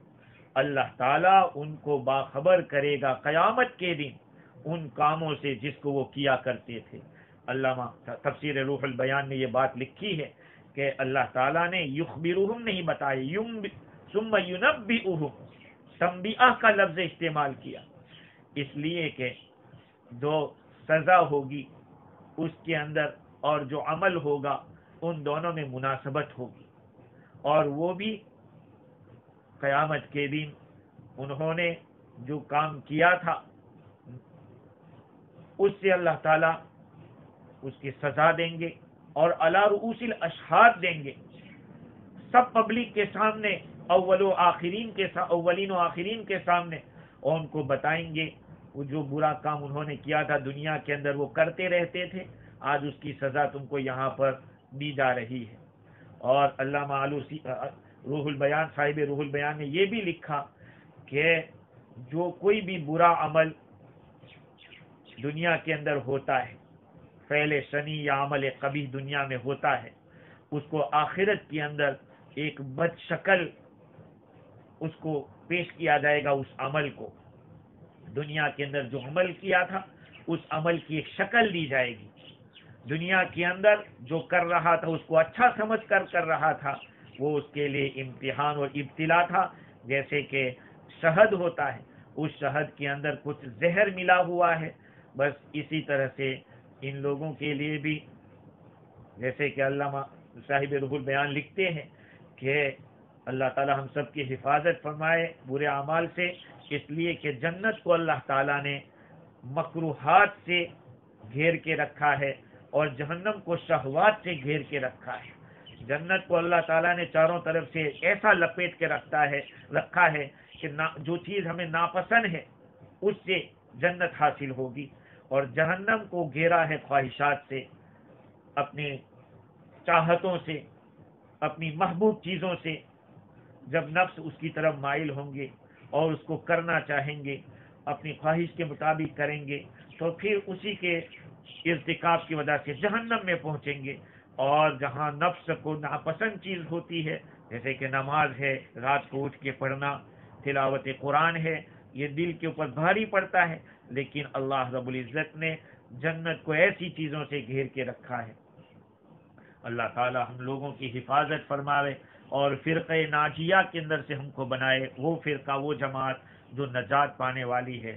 A: اللہ تعالیٰ ان کو باخبر کرے گا قیامت کے دن ان کاموں سے جس کو وہ کیا کرتے تھے۔ علامہ تفسیر روح البیان میں یہ بات لکھی ہے کہ اللہ تعالیٰ نے یخبرہم نہیں بتایا، ثم ينبئهم تنبیہ کا لفظ استعمال کیا، اس لیے کہ جو سزا ہوگی اس کے اندر اور جو عمل ہوگا ان دونوں میں مناسبت ہوگی، اور وہ بھی قیامت کے دن انہوں نے جو کام کیا تھا اس سے اللہ تعالیٰ اس کی سزا دیں گے، اور علی رؤوس الاشہاد دیں گے، سب پبلک کے سامنے، اولین و آخرین کے سامنے، اور ان کو بتائیں گے وہ جو برا کام انہوں نے کیا تھا دنیا کے اندر وہ کرتے رہتے تھے، آج اس کی سزا تم کو یہاں پر دی جا رہی ہے۔ اور علامہ آلوسی روح البیان، صاحب روح البیان نے یہ بھی لکھا کہ جو کوئی بھی برا عمل دنیا کے اندر ہوتا ہے، فعل شنی یا عمل قبیح دنیا میں ہوتا ہے، اس کو آخرت کے اندر ایک بد شکل اس کو پیش کیا جائے گا۔ اس عمل کو دنیا کے اندر جو عمل کیا تھا اس عمل کی ایک شکل دی جائے گی۔ دنیا کے اندر جو کر رہا تھا اس کو اچھا سمجھ کر رہا تھا، وہ اس کے لیے امتحان اور ابتلا تھا۔ جیسے کہ شہد ہوتا ہے، اس شہد کے اندر کچھ زہر ملا ہوا ہے، بس اسی طرح سے ان لوگوں کے لیے بھی، جیسے کہ علامہ صاحب روح البیان لکھتے ہیں کہ اللہ تعالی ہم سب کی حفاظت فرمائے برے اعمال سے، اس لیے کہ جنت کو اللہ تعالیٰ نے مکروہات سے گھیر کے رکھا ہے اور جہنم کو شہوات سے گھیر کے رکھا ہے۔ جنت کو اللہ تعالیٰ نے چاروں طرف سے ایسا لپیٹ کے رکھا ہے کہ جو چیز ہمیں ناپسند ہے اس سے جنت حاصل ہوگی، اور جہنم کو گھیرا ہے خواہشات سے، اپنی چاہتوں سے، اپنی محبوب چیزوں سے۔ جب نفس اس کی طرف مائل ہوں گے اور اس کو کرنا چاہیں گے، اپنی خواہش کے مطابق کریں گے، تو پھر اسی کے ارتکاب کی وجہ سے جہنم میں پہنچیں گے۔ اور جہاں نفس کو ناپسند چیز ہوتی ہے، جیسے کہ نماز ہے، رات کو اٹھ کے پڑھنا، تلاوت قرآن ہے، یہ دل کے اوپر بھاری پڑتا ہے، لیکن اللہ رب العزت نے جنت کو ایسی چیزوں سے گھیر کے رکھا ہے۔ اللہ تعالی ہم لوگوں کی حفاظت فرمائے اور فرقہ ناجیہ کے اندر سے ہم کو بنائے، وہ فرقہ، وہ جماعت جو نجات پانے والی ہے۔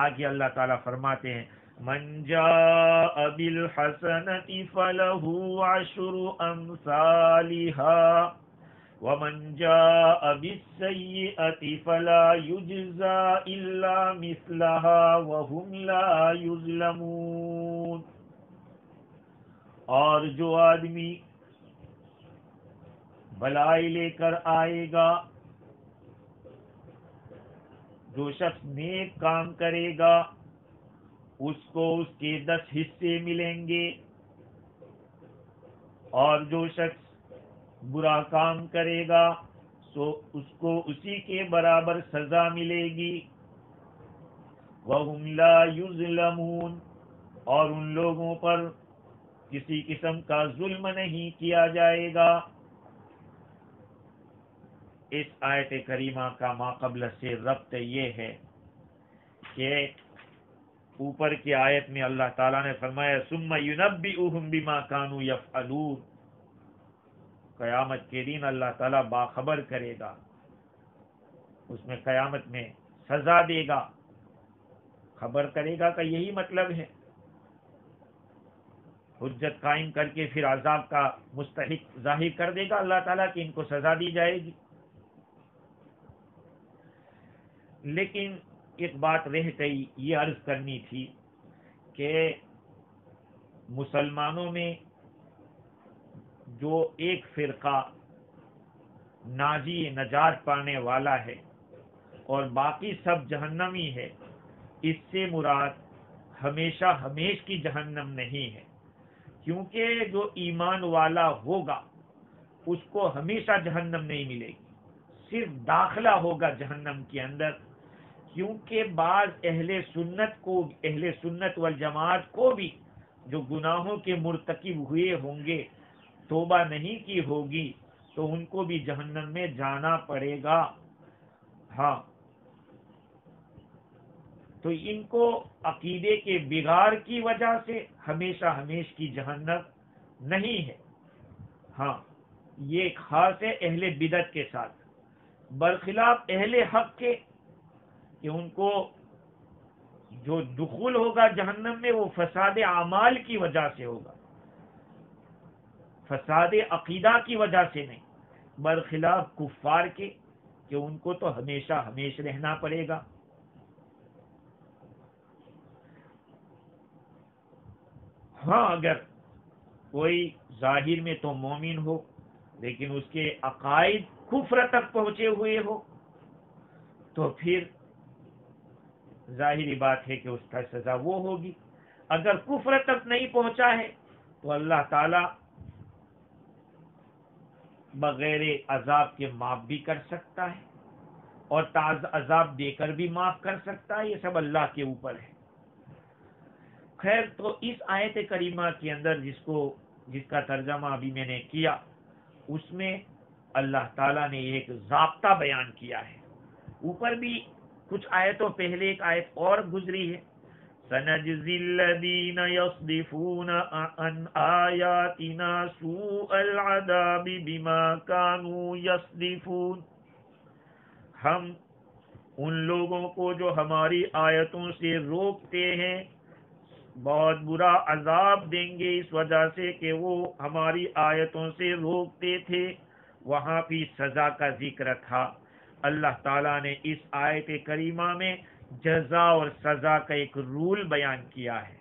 A: آگے اللہ تعالیٰ فرماتے ہیں من جاء بالحسنۃ فلہ عشر امثالها، وَمَنْ جَاءَ بِالسَّيِّئَةِ فَلَا يُجْزَى إِلَّا مِثْلَهَا وَهُمْ لَا يُظْلَمُونَ۔ اور جو آدمی بلائی لے کر آئے گا، جو شخص نیک کام کرے گا اس کو اس کے 10 حصے ملیں گے، اور جو شخص برا کام کرے گا سو اس کو اسی کے برابر سزا ملے گی۔ وَهُمْ لَا يُظْلَمُونَ، اور ان لوگوں پر کسی قسم کا ظلم نہیں کیا جائے گا۔ اس آیت کریمہ کا ماقبل سے ربط یہ ہے کہ اوپر کی آیت میں اللہ تعالیٰ نے فرمایا ثم يُنَبِّئُهُم بِمَا كَانُوا يَفْعَلُونَ، قیامت کے دن اللہ تعالیٰ باخبر کرے گا، اس میں قیامت میں سزا دے گا، خبر کرے گا کا یہی مطلب ہے، حجت قائم کر کے پھر عذاب کا مستحق ظاہر کر دے گا اللہ تعالیٰ کہ ان کو سزا دی جائے گی۔ لیکن ایک بات رہ گئی، یہ عرض کرنی تھی کہ مسلمانوں میں جو ایک فرقہ ناجی نجات پانے والا ہے اور باقی سب جہنمی ہے، اس سے مراد ہمیشہ ہمیش کی جہنم نہیں ہے، کیونکہ جو ایمان والا ہوگا اس کو ہمیشہ جہنم نہیں ملے گی، صرف داخلہ ہوگا جہنم کے اندر، کیونکہ بعض اہل سنت والجماعت کو بھی جو گناہوں کے مرتکب ہوئے ہوں گے، توبہ نہیں کی ہوگی، تو ان کو بھی جہنم میں جانا پڑے گا۔ ہاں، تو ان کو عقیدے کے بگاڑ کی وجہ سے ہمیشہ ہمیش کی جہنم نہیں ہے۔ ہاں، یہ ایک خاص ہے اہل بدعت کے ساتھ، برخلاف اہل حق کے کہ ان کو جو دخول ہوگا جہنم میں وہ فساد اعمال کی وجہ سے ہوگا، فساد عقیدہ کی وجہ سے نہیں، برخلاف کفار کے کہ ان کو تو ہمیشہ ہمیش رہنا پڑے گا۔ ہاں، اگر کوئی ظاہر میں تو مومن ہو لیکن اس کے عقائد کفر تک پہنچے ہوئے ہو تو پھر ظاہری بات ہے کہ اس کا سزا وہ ہوگی۔ اگر کفر تک نہیں پہنچا ہے تو اللہ تعالی بغیر عذاب کے معاف بھی کر سکتا ہے اور عذاب دے کر بھی معاف کر سکتا ہے، یہ سب اللہ کے اوپر ہے۔ خیر، تو اس آیت کریمہ کے اندر جس کا ترجمہ ابھی میں نے کیا، اس میں اللہ تعالیٰ نے ایک ضابطہ بیان کیا ہے۔ اوپر بھی کچھ آیتوں پہلے ایک آیت اور گزری ہے، سَنَجْزِي الَّذِينَ يَصْدِفُونَ عَنْ آيَاتِنَا سُوءَ الْعَذَابِ بِمَا كَانُوا يَصْدِفُونَ، ہم ان لوگوں کو جو ہماری آیتوں سے روکتے ہیں بہت برا عذاب دیں گے، اس وجہ سے کہ وہ ہماری آیتوں سے روکتے تھے۔ وہاں بھی سزا کا ذکر تھا۔ اللہ تعالیٰ نے اس آیت کریمہ میں جزا اور سزا کا ایک رول بیان کیا ہے۔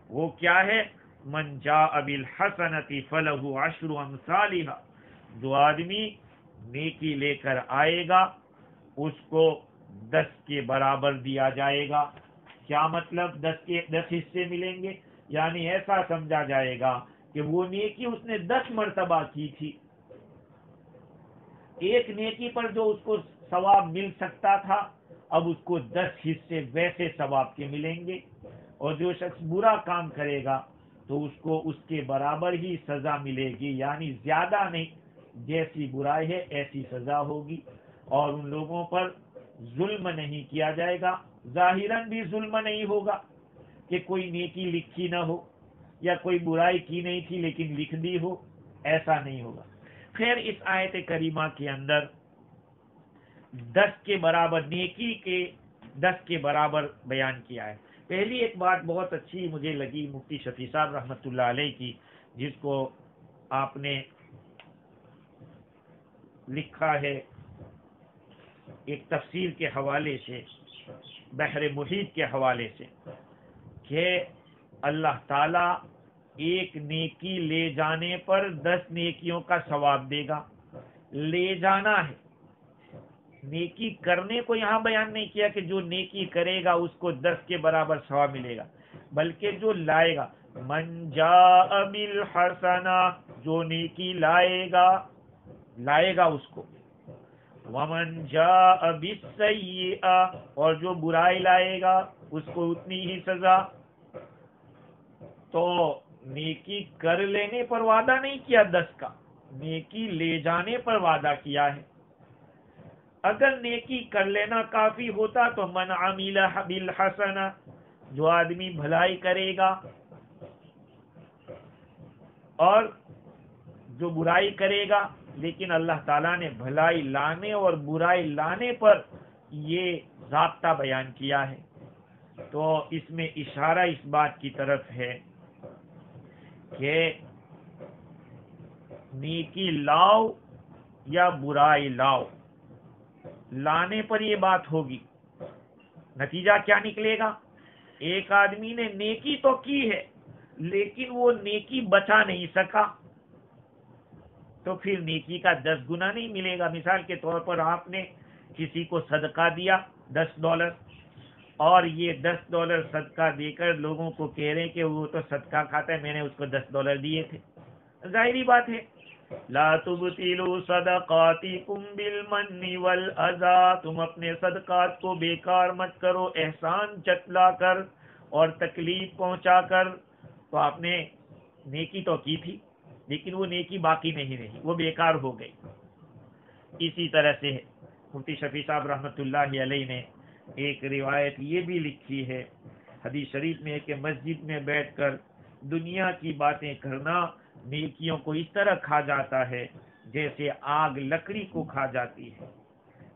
A: وہ کیا ہے؟ من جاء بالحسنۃ فلہ عشر امثالھا، جو آدمی نیکی لے کر آئے گا اس کو 10 کے برابر دیا جائے گا۔ کیا مطلب 10 حصے ملیں گے؟ یعنی ایسا سمجھا جائے گا کہ وہ نیکی اس نے 10 مرتبہ کی تھی، ایک نیکی پر جو اس کو ثواب مل سکتا تھا اب اس کو 10 حصے ویسے ثواب کے ملیں گے، اور جو شخص برا کام کرے گا تو اس کو اس کے برابر ہی سزا ملے گی، یعنی زیادہ نہیں، جیسی برائی ہے ایسی سزا ہوگی، اور ان لوگوں پر ظلم نہیں کیا جائے گا۔ ظاہراً بھی ظلم نہیں ہوگا کہ کوئی نیکی لکھی نہ ہو یا کوئی برائی کی نہیں تھی لیکن لکھ دی ہو، ایسا نہیں ہوگا۔ خیر، اس آیت کریمہ کے اندر 10 کے برابر نیکی کے 10 کے برابر بیان کیا ہے۔ پہلی ایک بات بہت اچھی مجھے لگی مفتی شفیع صاحب رحمۃ اللہ علیہ کی، جس کو آپ نے لکھا ہے ایک تفسیر کے حوالے سے، بحر محیط کے حوالے سے، کہ اللہ تعالی ایک نیکی لے جانے پر 10 نیکیوں کا ثواب دے گا. لے جانا ہے، نیکی کرنے کو یہاں بیان نہیں کیا کہ جو نیکی کرے گا اس کو 10 کے برابر ثواب ملے گا، بلکہ جو لائے گا. من جاء بالحسنہ، جو نیکی لائے گا اس کو. ومن جاء بالسیئہ، اور جو برائی لائے گا اس کو اتنی ہی سزا. تو نیکی کر لینے پر وعدہ نہیں کیا 10 کا، نیکی لے جانے پر وعدہ کیا ہے. اگر نیکی کر لینا کافی ہوتا تو من عمل بالحسنہ، جو آدمی بھلائی کرے گا اور جو برائی کرے گا، لیکن اللہ تعالیٰ نے بھلائی لانے اور برائی لانے پر یہ ضابطہ بیان کیا ہے. تو اس میں اشارہ اس بات کی طرف ہے کہ نیکی لاؤ یا برائی لاؤ، لانے پر یہ بات ہوگی. نتیجہ کیا نکلے گا؟ ایک آدمی نے نیکی تو کی ہے لیکن وہ نیکی بچا نہیں سکا، تو پھر نیکی کا 10 گنا نہیں ملے گا. مثال کے طور پر آپ نے کسی کو صدقہ دیا $10، اور یہ $10 صدقہ دے کر لوگوں کو کہہ رہے کہ وہ تو صدقہ کھاتا ہے، میں نے اس کو $10 دیے تھے. ظاہری بات ہے، لا تبطلوا صدقاتکم بالمن والاذى، تم اپنے صدقات کو بیکار مت کرو احسان جتلا کر اور تکلیف پہنچا کر. تو آپ نے نیکی تو کی تھی لیکن وہ نیکی باقی نہیں رہی، وہ بیکار ہو گئی. اسی طرح سے مفتی شفیع صاحب رحمۃ اللہ علیہ نے ایک روایت یہ بھی لکھی ہے حدیث شریف میں کہ مسجد میں بیٹھ کر دنیا کی باتیں کرنا نیکیوں کو اس طرح کھا جاتا ہے جیسے آگ لکڑی کو کھا جاتی ہے.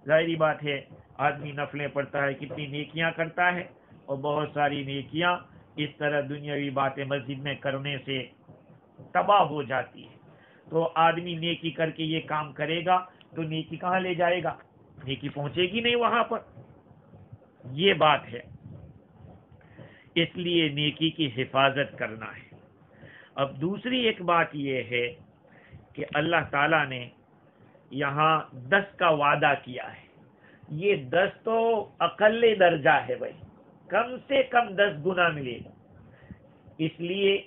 A: ظاہری بات ہے، آدمی نفلیں پڑھتا ہے، کتنی نیکیاں کرتا ہے، اور بہت ساری نیکیاں اس طرح دنیاوی باتیں مسجد میں کرنے سے تباہ ہو جاتی ہے. تو آدمی نیکی کر کے یہ کام کرے گا تو نیکی کہاں لے جائے گا؟ نیکی پہنچے گی نہیں وہاں پر. یہ بات ہے، اس لیے نیکی کی حفاظت کرنا ہے. اب دوسری ایک بات یہ ہے کہ اللہ تعالیٰ نے یہاں 10 کا وعدہ کیا ہے. یہ 10 تو اقل درجہ ہے بھائی، کم سے کم 10 گنا ملے گا. اس لیے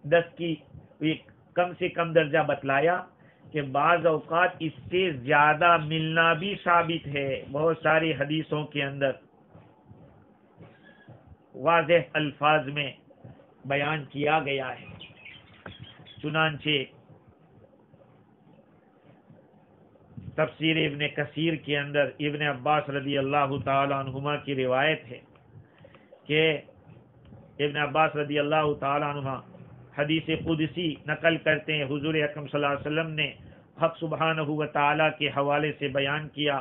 A: 10 کی ایک کم سے کم درجہ بتلایا کہ بعض اوقات اس سے زیادہ ملنا بھی ثابت ہے. بہت ساری حدیثوں کے اندر واضح الفاظ میں بیان کیا گیا ہے. چنانچہ تفسیر ابن کثیر کے اندر ابن عباس رضی اللہ تعالی عنہما کی روایت ہے کہ ابن عباس رضی اللہ تعالی عنہ حدیث قدسی نقل کرتے ہیں. حضور اکرم صلی اللہ علیہ وسلم نے حق سبحانہ و تعالی کے حوالے سے بیان کیا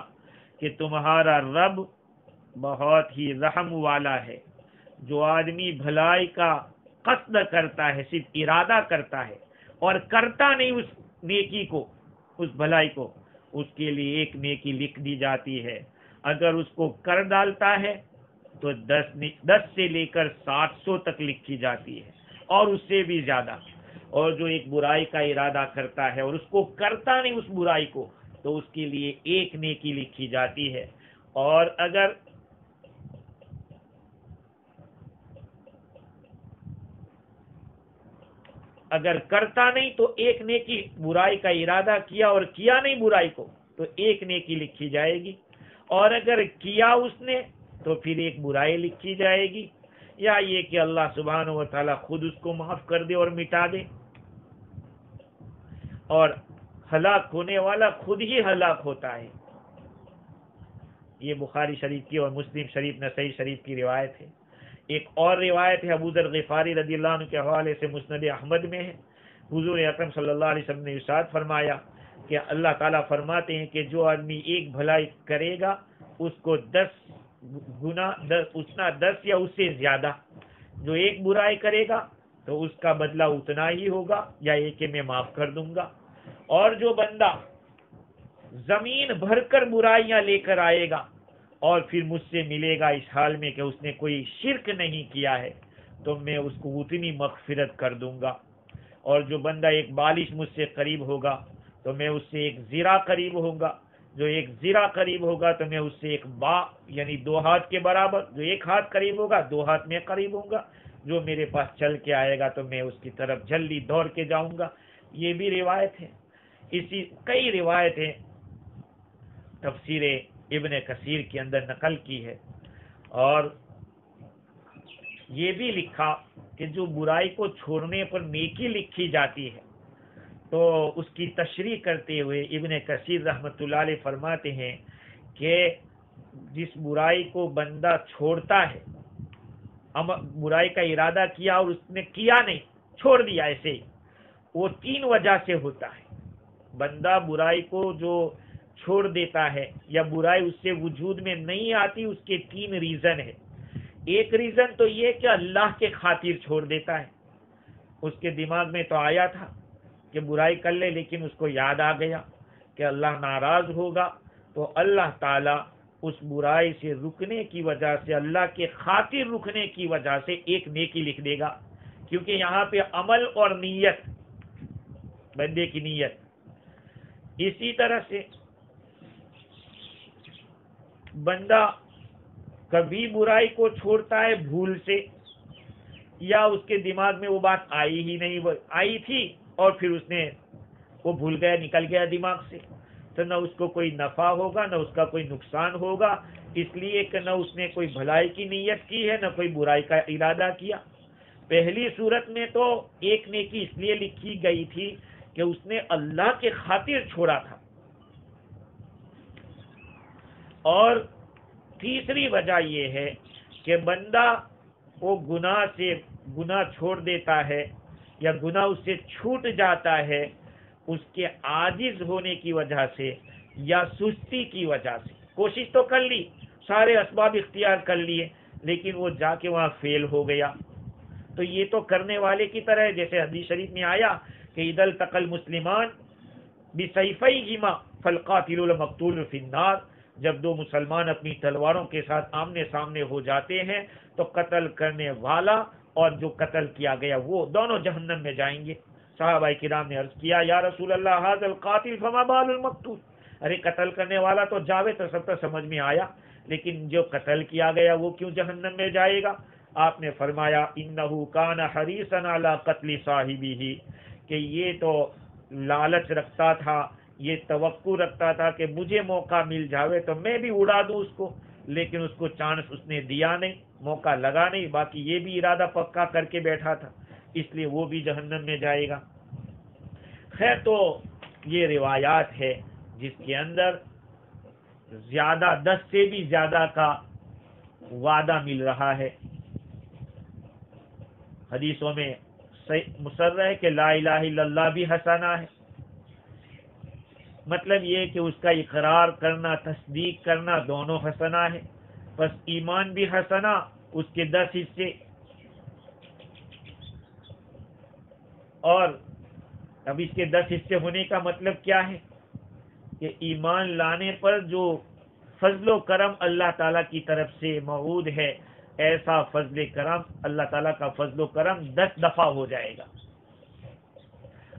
A: کہ تمہارا رب بہت ہی رحم والا ہے. جو آدمی بھلائی کا قصد کرتا ہے، صرف ارادہ کرتا ہے اور کرتا نہیں اس نیکی کو، اس بھلائی کو، اس کے لیے ایک نیکی لکھ دی جاتی ہے. اگر اس کو کر ڈالتا ہے تو 10 سے لے کر 700 تک لکھی جاتی ہے اور اس سے بھی زیادہ. اور جو ایک برائی کا ارادہ کرتا ہے اور اس کو کرتا نہیں اس برائی کو، تو اس کے لیے ایک نیکی لکھی جاتی ہے. اور اگر کرتا نہیں تو ایک نیکی، برائی کا ارادہ کیا اور کیا نہیں برائی کو تو ایک نیکی لکھی جائے گی. اور اگر کیا اس نے تو پھر ایک برائی لکھی جائے گی، یا یہ کہ اللہ سبحانہ و تعالی خود اس کو معاف کر دے اور مٹا دے. اور ہلاک ہونے والا خود ہی ہلاک ہوتا ہے. یہ بخاری شریف کی اور مسلم شریف نسائی شریف کی روایت ہے. ایک اور روایت ہے ابو ذر غفاری رضی اللہ عنہ کے حوالے سے مسند احمد میں ہے. حضور اکرم صلی اللہ علیہ وسلم نے ارشاد فرمایا کہ اللہ تعالیٰ فرماتے ہیں کہ جو آدمی ایک بھلائی کرے گا اس کو 10 گنا، 10 یا اس سے زیادہ. جو ایک برائی کرے گا تو اس کا بدلہ اتنا ہی ہوگا، یا یہ کہ میں معاف کر دوں گا. اور جو بندہ زمین بھر کر برائیاں لے کر آئے گا اور پھر مجھ سے ملے گا اس حال میں کہ اس نے کوئی شرک نہیں کیا ہے، تو میں اس کو اتنی مغفرت کر دوں گا۔ اور جو بندہ ایک بالش مجھ سے قریب ہوگا تو میں اس سے ایک زرا قریب ہوں گا، جو ایک زرا قریب ہوگا تو میں اس سے ایک با یعنی 2 ہاتھ کے برابر، جو 1 ہاتھ قریب ہوگا 2 ہاتھ میں قریب ہوں گا، جو میرے پاس چل کے آئے گا تو میں اس کی طرف جلدی دوڑ کے جاؤں گا۔ یہ بھی روایت ہے۔ اسی کئی روایتیں تفسیر ابن کثیر کے اندر نقل کی ہے، اور یہ بھی لکھا کہ جو برائی کو چھوڑنے پر نیکی لکھی جاتی ہے، تو اس کی تشریح کرتے ہوئے ابن کثیر رحمۃ اللہ علیہ فرماتے ہیں کہ جس برائی کو بندہ چھوڑتا ہے، برائی کا ارادہ کیا اور اس نے کیا نہیں، چھوڑ دیا ایسے ہی، وہ 3 وجہ سے ہوتا ہے۔ بندہ برائی کو جو چھوڑ دیتا ہے یا برائی اس سے وجود میں نہیں آتی، اس کے 3 ریزن ہے۔ ایک ریزن تو یہ کہ اللہ کے خاطر چھوڑ دیتا ہے، اس کے دماغ میں تو آیا تھا کہ برائی کر لے، لیکن اس کو یاد آ گیا کہ اللہ ناراض ہوگا، تو اللہ تعالیٰ اس برائی سے رکنے کی وجہ سے، اللہ کے خاطر رکنے کی وجہ سے ایک نیکی لکھ دے گا، کیونکہ یہاں پہ عمل اور نیت، بندے کی نیت۔ اسی طرح سے بندہ کبھی برائی کو چھوڑتا ہے بھول سے، یا اس کے دماغ میں وہ بات آئی ہی نہیں، وہ آئی تھی اور پھر اس نے وہ بھول گیا، نکل گیا دماغ سے، تو نہ اس کو کوئی نفع ہوگا نہ اس کا کوئی نقصان ہوگا، اس لیے کہ نہ اس نے کوئی بھلائی کی نیت کی ہے نہ کوئی برائی کا ارادہ کیا۔ پہلی صورت میں تو ایک نیکی اس لیے لکھی گئی تھی کہ اس نے اللہ کے خاطر چھوڑا تھا، اور تیسری وجہ یہ ہے کہ بندہ وہ گناہ چھوڑ دیتا ہے یا گناہ اس سے چھوٹ جاتا ہے اس کے عاجز ہونے کی وجہ سے یا سستی کی وجہ سے۔ کوشش تو کر لی، سارے اسباب اختیار کر لیے، لیکن وہ جا کے وہاں فیل ہو گیا، تو یہ تو کرنے والے کی طرح ہے، جیسے حدیث شریف میں آیا کہ اذا التقى المسلمان بسیفیہما فالقاتل المقتول فی النار، جب 2 مسلمان اپنی تلواروں کے ساتھ آمنے سامنے ہو جاتے ہیں تو قتل کرنے والا اور جو قتل کیا گیا وہ دونوں جہنم میں جائیں گے۔ صحابہ کرام نے عرض کیا یا رسول اللہ ھذا القاتل فما بال المقتول، ارے قتل کرنے والا تو جاوے، تو سب تو سمجھ میں آیا، لیکن جو قتل کیا گیا وہ کیوں جہنم میں جائے گا؟ آپ نے فرمایا انہ کان حریصا علی قتل صاحبہ، کہ یہ تو لالچ رکھتا تھا، یہ توقع رکھتا تھا کہ مجھے موقع مل جاوے تو میں بھی اڑا دوں اس کو، لیکن اس کو چانس اس نے دیا نہیں، موقع لگا نہیں، باقی یہ بھی ارادہ پکا کر کے بیٹھا تھا، اس لیے وہ بھی جہنم میں جائے گا۔ خیر، تو یہ روایات ہے جس کے اندر زیادہ 10 سے بھی زیادہ کا وعدہ مل رہا ہے۔ حدیثوں میں مصرح ہے کہ لا الہ الا اللہ بھی حسنہ ہے، مطلب یہ کہ اس کا اقرار کرنا، تصدیق کرنا دونوں حسنہ ہے، بس ایمان بھی حسنہ، اس کے 10 حصے، اور اب اس کے 10 حصے ہونے کا مطلب کیا ہے کہ ایمان لانے پر جو فضل و کرم اللہ تعالیٰ کی طرف سے موعود ہے، ایسا فضل کرم، اللہ تعالیٰ کا فضل و کرم 10 دفعہ ہو جائے گا۔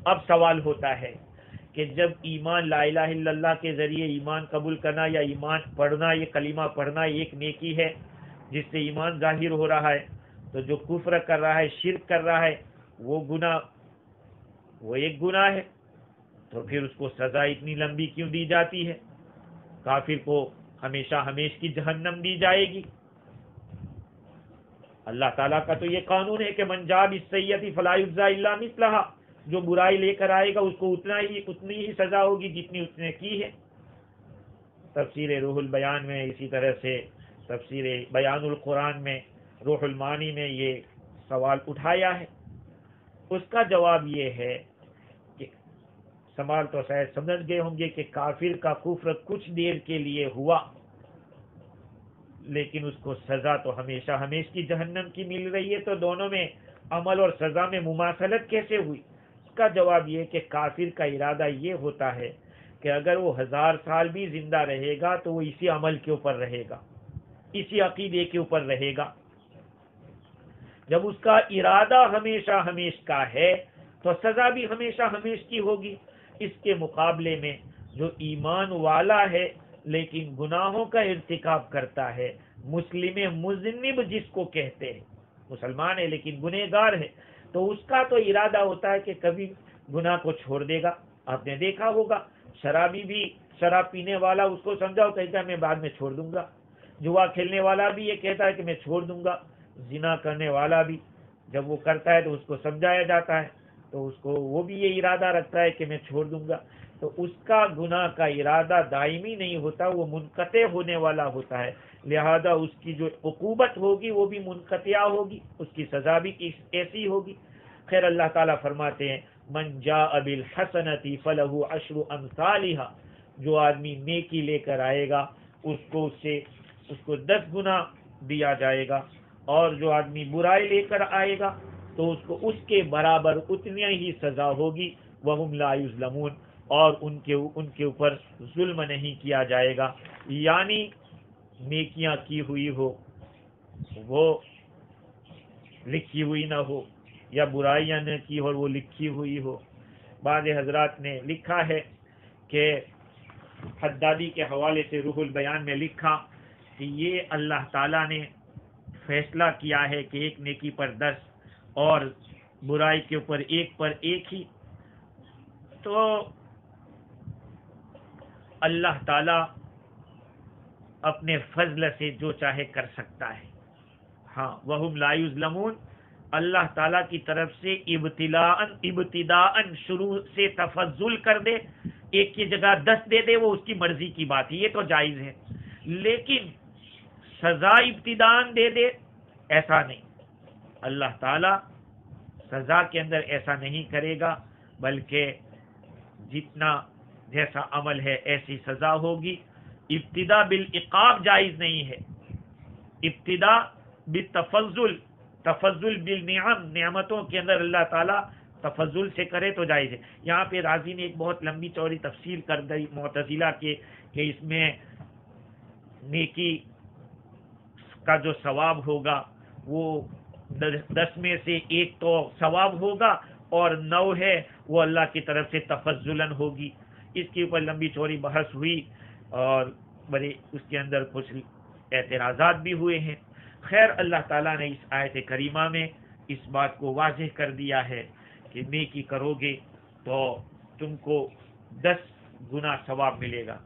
A: اب سوال ہوتا ہے کہ جب ایمان لا الہ الا اللہ کے ذریعے ایمان قبول کرنا یا ایمان پڑھنا، یہ کلمہ پڑھنا ایک نیکی ہے جس سے ایمان ظاہر ہو رہا ہے، تو جو کفر کر رہا ہے، شرک کر رہا ہے، وہ ایک گناہ ہے، تو پھر اس کو سزا اتنی لمبی کیوں دی جاتی ہے؟ کافر کو ہمیشہ ہمیش کی جہنم دی جائے گی۔ اللہ تعالیٰ کا تو یہ قانون ہے کہ من جاء بالسیئۃ فلا یجزی الا مثلھا، جو برائی لے کر آئے گا اس کو اتنی ہی سزا ہوگی جتنی اس نے کی ہے۔ تفسیر روح البیان میں، اسی طرح سے تفسیر بیان القرآن میں، روح المعانی میں یہ سوال اٹھایا ہے۔ اس کا جواب یہ ہے کہ سوال تو شاید سمجھ گئے ہوں گے کہ کافر کا کفر کچھ دیر کے لیے ہوا، لیکن اس کو سزا تو ہمیشہ ہمیش کی جہنم کی مل رہی ہے، تو دونوں میں عمل اور سزا میں مماثلت کیسے ہوئی؟ اس کا جواب یہ کہ کافر کا ارادہ یہ ہوتا ہے کہ اگر وہ 1000 سال بھی زندہ رہے گا تو وہ اسی عمل کے اوپر رہے گا، اسی عقیدے کے اوپر رہے گا۔ جب اس کا ارادہ ہمیشہ ہمیش کا ہے تو سزا بھی ہمیشہ ہمیش کی ہوگی۔ اس کے مقابلے میں جو ایمان والا ہے لیکن گناہوں کا ارتکاب کرتا ہے، مسلم مذنب جس کو کہتے ہیں، مسلمان ہے لیکن گنہگار ہے، تو اس کا تو ارادہ ہوتا ہے کہ کبھی گناہ کو چھوڑ دے گا۔ آپ نے دیکھا ہوگا شرابی بھی، شراب پینے والا اس کو سمجھاؤ کہتا ہے میں بعد میں چھوڑ دوں گا، جوا کھیلنے والا بھی یہ کہتا ہے کہ میں چھوڑ دوں گا، زنا کرنے والا بھی جب وہ کرتا ہے تو اس کو سمجھایا جاتا ہے تو اس کو وہ بھی یہ ارادہ رکھتا ہے کہ میں چھوڑ دوں گا، تو اس کا گناہ کا ارادہ دائمی نہیں ہوتا، وہ منقطع ہونے والا ہوتا ہے، لہذا اس کی جو عقوبت ہوگی وہ بھی منقطع ہوگی، اس کی سزا بھی ایسی ہوگی۔ خیر اللہ تعالیٰ فرماتے ہیں من جاء بالحسنۃ فلہ عشر امثالها، جو آدمی نیکی لے کر آئے گا اس کو 10 گنا دیا جائے گا، اور جو آدمی برائی لے کر آئے گا تو اس کو اس کے برابر اتنی ہی سزا ہوگی، وہم لا یظلمون، اور ان کے اوپر ظلم نہیں کیا جائے گا، یعنی نیکیاں کی ہوئی ہو وہ لکھی ہوئی نہ ہو، یا برائیاں نہ کی ہو وہ لکھی ہوئی ہو۔ بعض حضرات نے لکھا ہے کہ حدادی کے حوالے سے روح البیان میں لکھا کہ یہ اللہ تعالیٰ نے فیصلہ کیا ہے کہ ایک نیکی پر 10 اور برائی کے اوپر ایک پر ایک ہی، تو اللہ تعالیٰ اپنے فضل سے جو چاہے کر سکتا ہے۔ ہاں وہم لا یظلمون، اللہ تعالیٰ کی طرف سے ابتداءً شروع سے تفضل کر دے، ایک کی جگہ 10 دے دے، وہ اس کی مرضی کی بات ہے، یہ تو جائز ہے، لیکن سزا ابتداءً دے دے ایسا نہیں، اللہ تعالیٰ سزا کے اندر ایسا نہیں کرے گا، بلکہ جتنا جیسا عمل ہے ایسی سزا ہوگی۔ ابتدا بالعقاب جائز نہیں ہے، ابتدا بالتفضل، تفضل بالنعم، نعمتوں کے اندر اللہ تعالیٰ تفضل سے کرے تو جائز ہے۔ یہاں پہ راضی نے ایک بہت لمبی چوڑی تفصیل کر دی معتزلہ کے کہ اس میں نیکی کا جو ثواب ہوگا وہ 10 میں سے 1 تو ثواب ہوگا اور 9 ہے وہ اللہ کی طرف سے تفضلاً ہوگی۔ اس کے اوپر لمبی چوڑی بحث ہوئی اور بڑے اس کے اندر کچھ اعتراضات بھی ہوئے ہیں۔ خیر اللہ تعالیٰ نے اس آیت کریمہ میں اس بات کو واضح کر دیا ہے کہ نیکی کرو گے تو تم کو 10 گنا ثواب ملے گا۔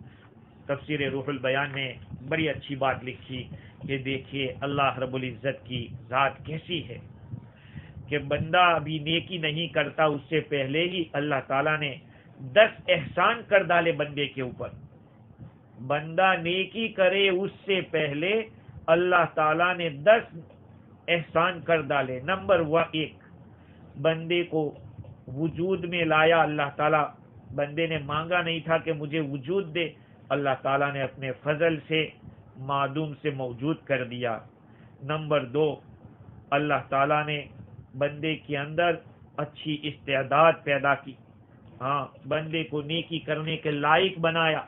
A: تفسیر روح البیان نے بڑی اچھی بات لکھی کہ دیکھیے اللہ رب العزت کی ذات کیسی ہے کہ بندہ ابھی نیکی نہیں کرتا اس سے پہلے ہی اللہ تعالیٰ نے 10 احسان کر ڈالے بندے کے اوپر۔ بندہ نیکی کرے اس سے پہلے اللہ تعالیٰ نے 10 احسان کر ڈالے۔ نمبر 1، بندے کو وجود میں لایا اللہ تعالیٰ، بندے نے مانگا نہیں تھا کہ مجھے وجود دے، اللہ تعالیٰ نے اپنے فضل سے معدوم سے موجود کر دیا۔ نمبر 2، اللہ تعالیٰ نے بندے کے اندر اچھی استعداد پیدا کی، ہاں بندے کو نیکی کرنے کے لائق بنایا۔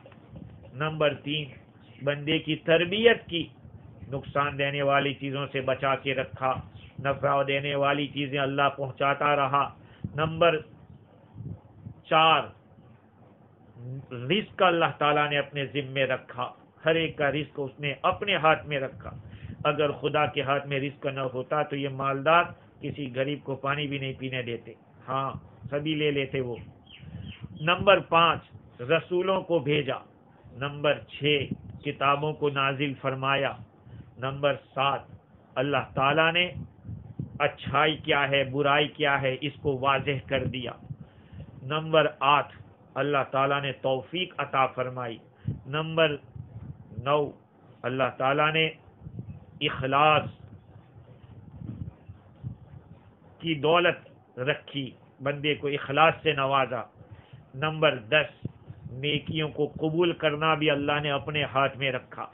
A: نمبر 3، بندے کی تربیت کی، نقصان دینے والی چیزوں سے بچا کے رکھا، نفع دینے والی چیزیں اللہ پہنچاتا رہا۔ نمبر 4، رزق اللہ تعالیٰ نے اپنے ذمے رکھا، ہر ایک کا رزق اس نے اپنے ہاتھ میں رکھا۔ اگر خدا کے ہاتھ میں رزق نہ ہوتا تو یہ مالدار کسی غریب کو پانی بھی نہیں پینے دیتے، ہاں سبھی لے لیتے وہ۔ نمبر 5، رسولوں کو بھیجا۔ نمبر 6، کتابوں کو نازل فرمایا۔ نمبر 7، اللہ تعالیٰ نے اچھائی کیا ہے برائی کیا ہے اس کو واضح کر دیا۔ نمبر 8، اللہ تعالیٰ نے توفیق عطا فرمائی۔ نمبر 9، اللہ تعالیٰ نے اخلاص کی دولت رکھی، بندے کو اخلاص سے نوازا۔ نمبر 10، نیکیوں کو قبول کرنا بھی اللہ نے اپنے ہاتھ میں رکھا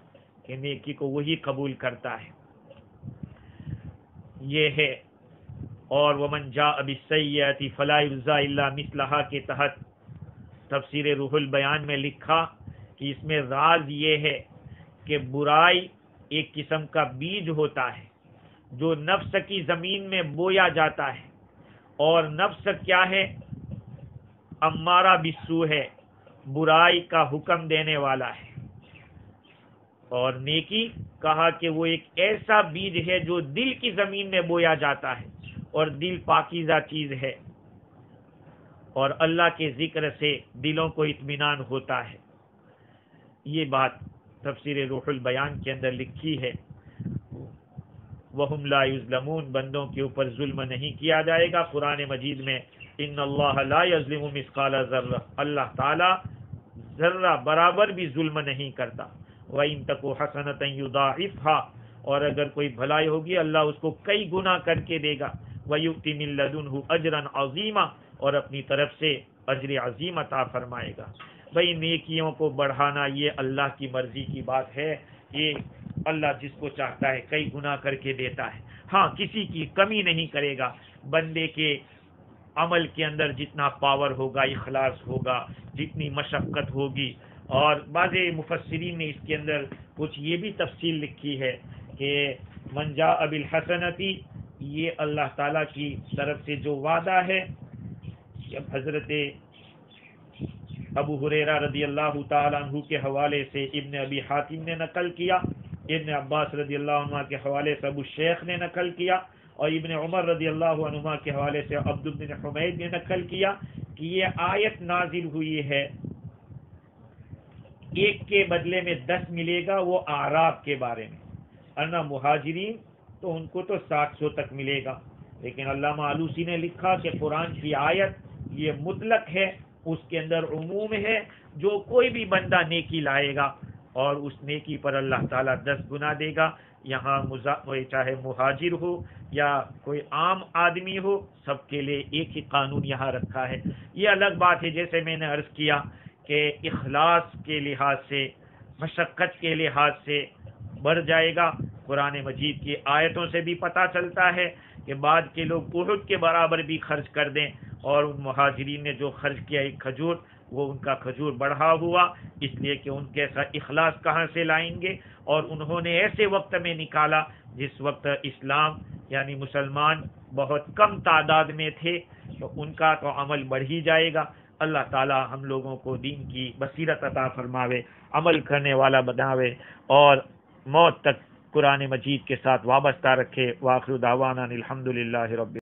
A: کہ نیکی کو وہی قبول کرتا ہے، یہ ہے۔ اور ومن جاء بالسیئۃ فلا یجزی الا مثلھا کے تحت تفسیر روح البیان میں لکھا کہ اس میں راز یہ ہے کہ برائی ایک قسم کا بیج ہوتا ہے جو نفس کی زمین میں بویا جاتا ہے، اور نفس کیا ہے؟ امارہ بالسوء ہے، برائی کا حکم دینے والا ہے، اور نیکی کہا کہ وہ ایک ایسا بیج ہے جو دل کی زمین میں بویا جاتا ہے، اور دل پاکیزہ چیز ہے، اور اللہ کے ذکر سے دلوں کو اطمینان ہوتا ہے۔ یہ بات تفسیر روح البیان کے اندر لکھی ہے۔ وَهُمْ لَا يُظْلَمُونَ، بندوں کے اوپر ظلم نہیں کیا جائے گا۔ قرآن مجید میں ان اللہ لا یظلم مثقال ذرہ، اللہ تعالی ذرہ برابر بھی ظلم نہیں کرتا۔ وَإِن تَكُ حَسَنَةً يُضَاعِفْهَا، اور اگر کوئی بھلائی ہوگی اللہ اس کو کئی گنا کر کے دے گا۔ وَيُؤْتِ مِن لَّدُنْهُ أَجْرًا عَظِيمًا، اور اپنی طرف سے اجر عظیم عطا فرمائے گا۔ بھئی نیکیوں کو بڑھانا یہ اللہ کی مرضی کی بات ہے، یہ اللہ جس کو چاہتا ہے کئی گنا کر کے دیتا ہے۔ ہاں کسی کی کمی نہیں کرے گا، بندے کے عمل کے اندر جتنا پاور ہوگا، اخلاص ہوگا، جتنی مشقت ہوگی۔ اور بعض مفسرین نے اس کے اندر کچھ یہ بھی تفصیل لکھی ہے کہ من جاء بالحسنۃ، یہ اللہ تعالیٰ کی طرف سے جو وعدہ ہے، جب حضرت ابو ہریرہ رضی اللہ تعالیٰ عنہ کے حوالے سے ابن ابی حاتم نے نقل کیا، ابن عباس رضی اللہ عنہ کے حوالے سے ابو شیخ نے نقل کیا، اور ابن عمر رضی اللہ عنہ کے حوالے سے عبد بن حمید نے نقل کیا کہ یہ آیت نازل ہوئی ہے ایک کے بدلے میں 10 ملے گا، وہ اعراب کے بارے میں، ورنہ مہاجرین تو ان کو تو 700 تک ملے گا۔ لیکن علامہ آلوسی نے لکھا کہ قرآن کی آیت یہ مطلق ہے، اس کے اندر عموم ہے، جو کوئی بھی بندہ نیکی لائے گا اور اس نیکی پر اللہ تعالیٰ 10 گنا دے گا۔ یہاں چاہے مہاجر ہو یا کوئی عام آدمی ہو، سب کے لیے ایک ہی قانون یہاں رکھا ہے۔ یہ الگ بات ہے، جیسے میں نے عرض کیا کہ اخلاص کے لحاظ سے، مشقت کے لحاظ سے بڑھ جائے گا۔ قرآن مجید کی آیتوں سے بھی پتہ چلتا ہے کہ بعد کے لوگ احد کے برابر بھی خرچ کر دیں، اور ان مہاجرین نے جو خرچ کیا ایک کھجور، وہ ان کا کھجور بڑھا ہوا، اس لیے کہ ان کے ایسا اخلاص کہاں سے لائیں گے، اور انہوں نے ایسے وقت میں نکالا جس وقت اسلام یعنی مسلمان بہت کم تعداد میں تھے، تو ان کا تو عمل بڑھ ہی جائے گا۔ اللہ تعالی ہم لوگوں کو دین کی بصیرت عطا فرماوے، عمل کرنے والا بناوے، اور موت تک قرآن مجید کے ساتھ وابستہ رکھے۔ وآخر دعوانا الحمدللہ رب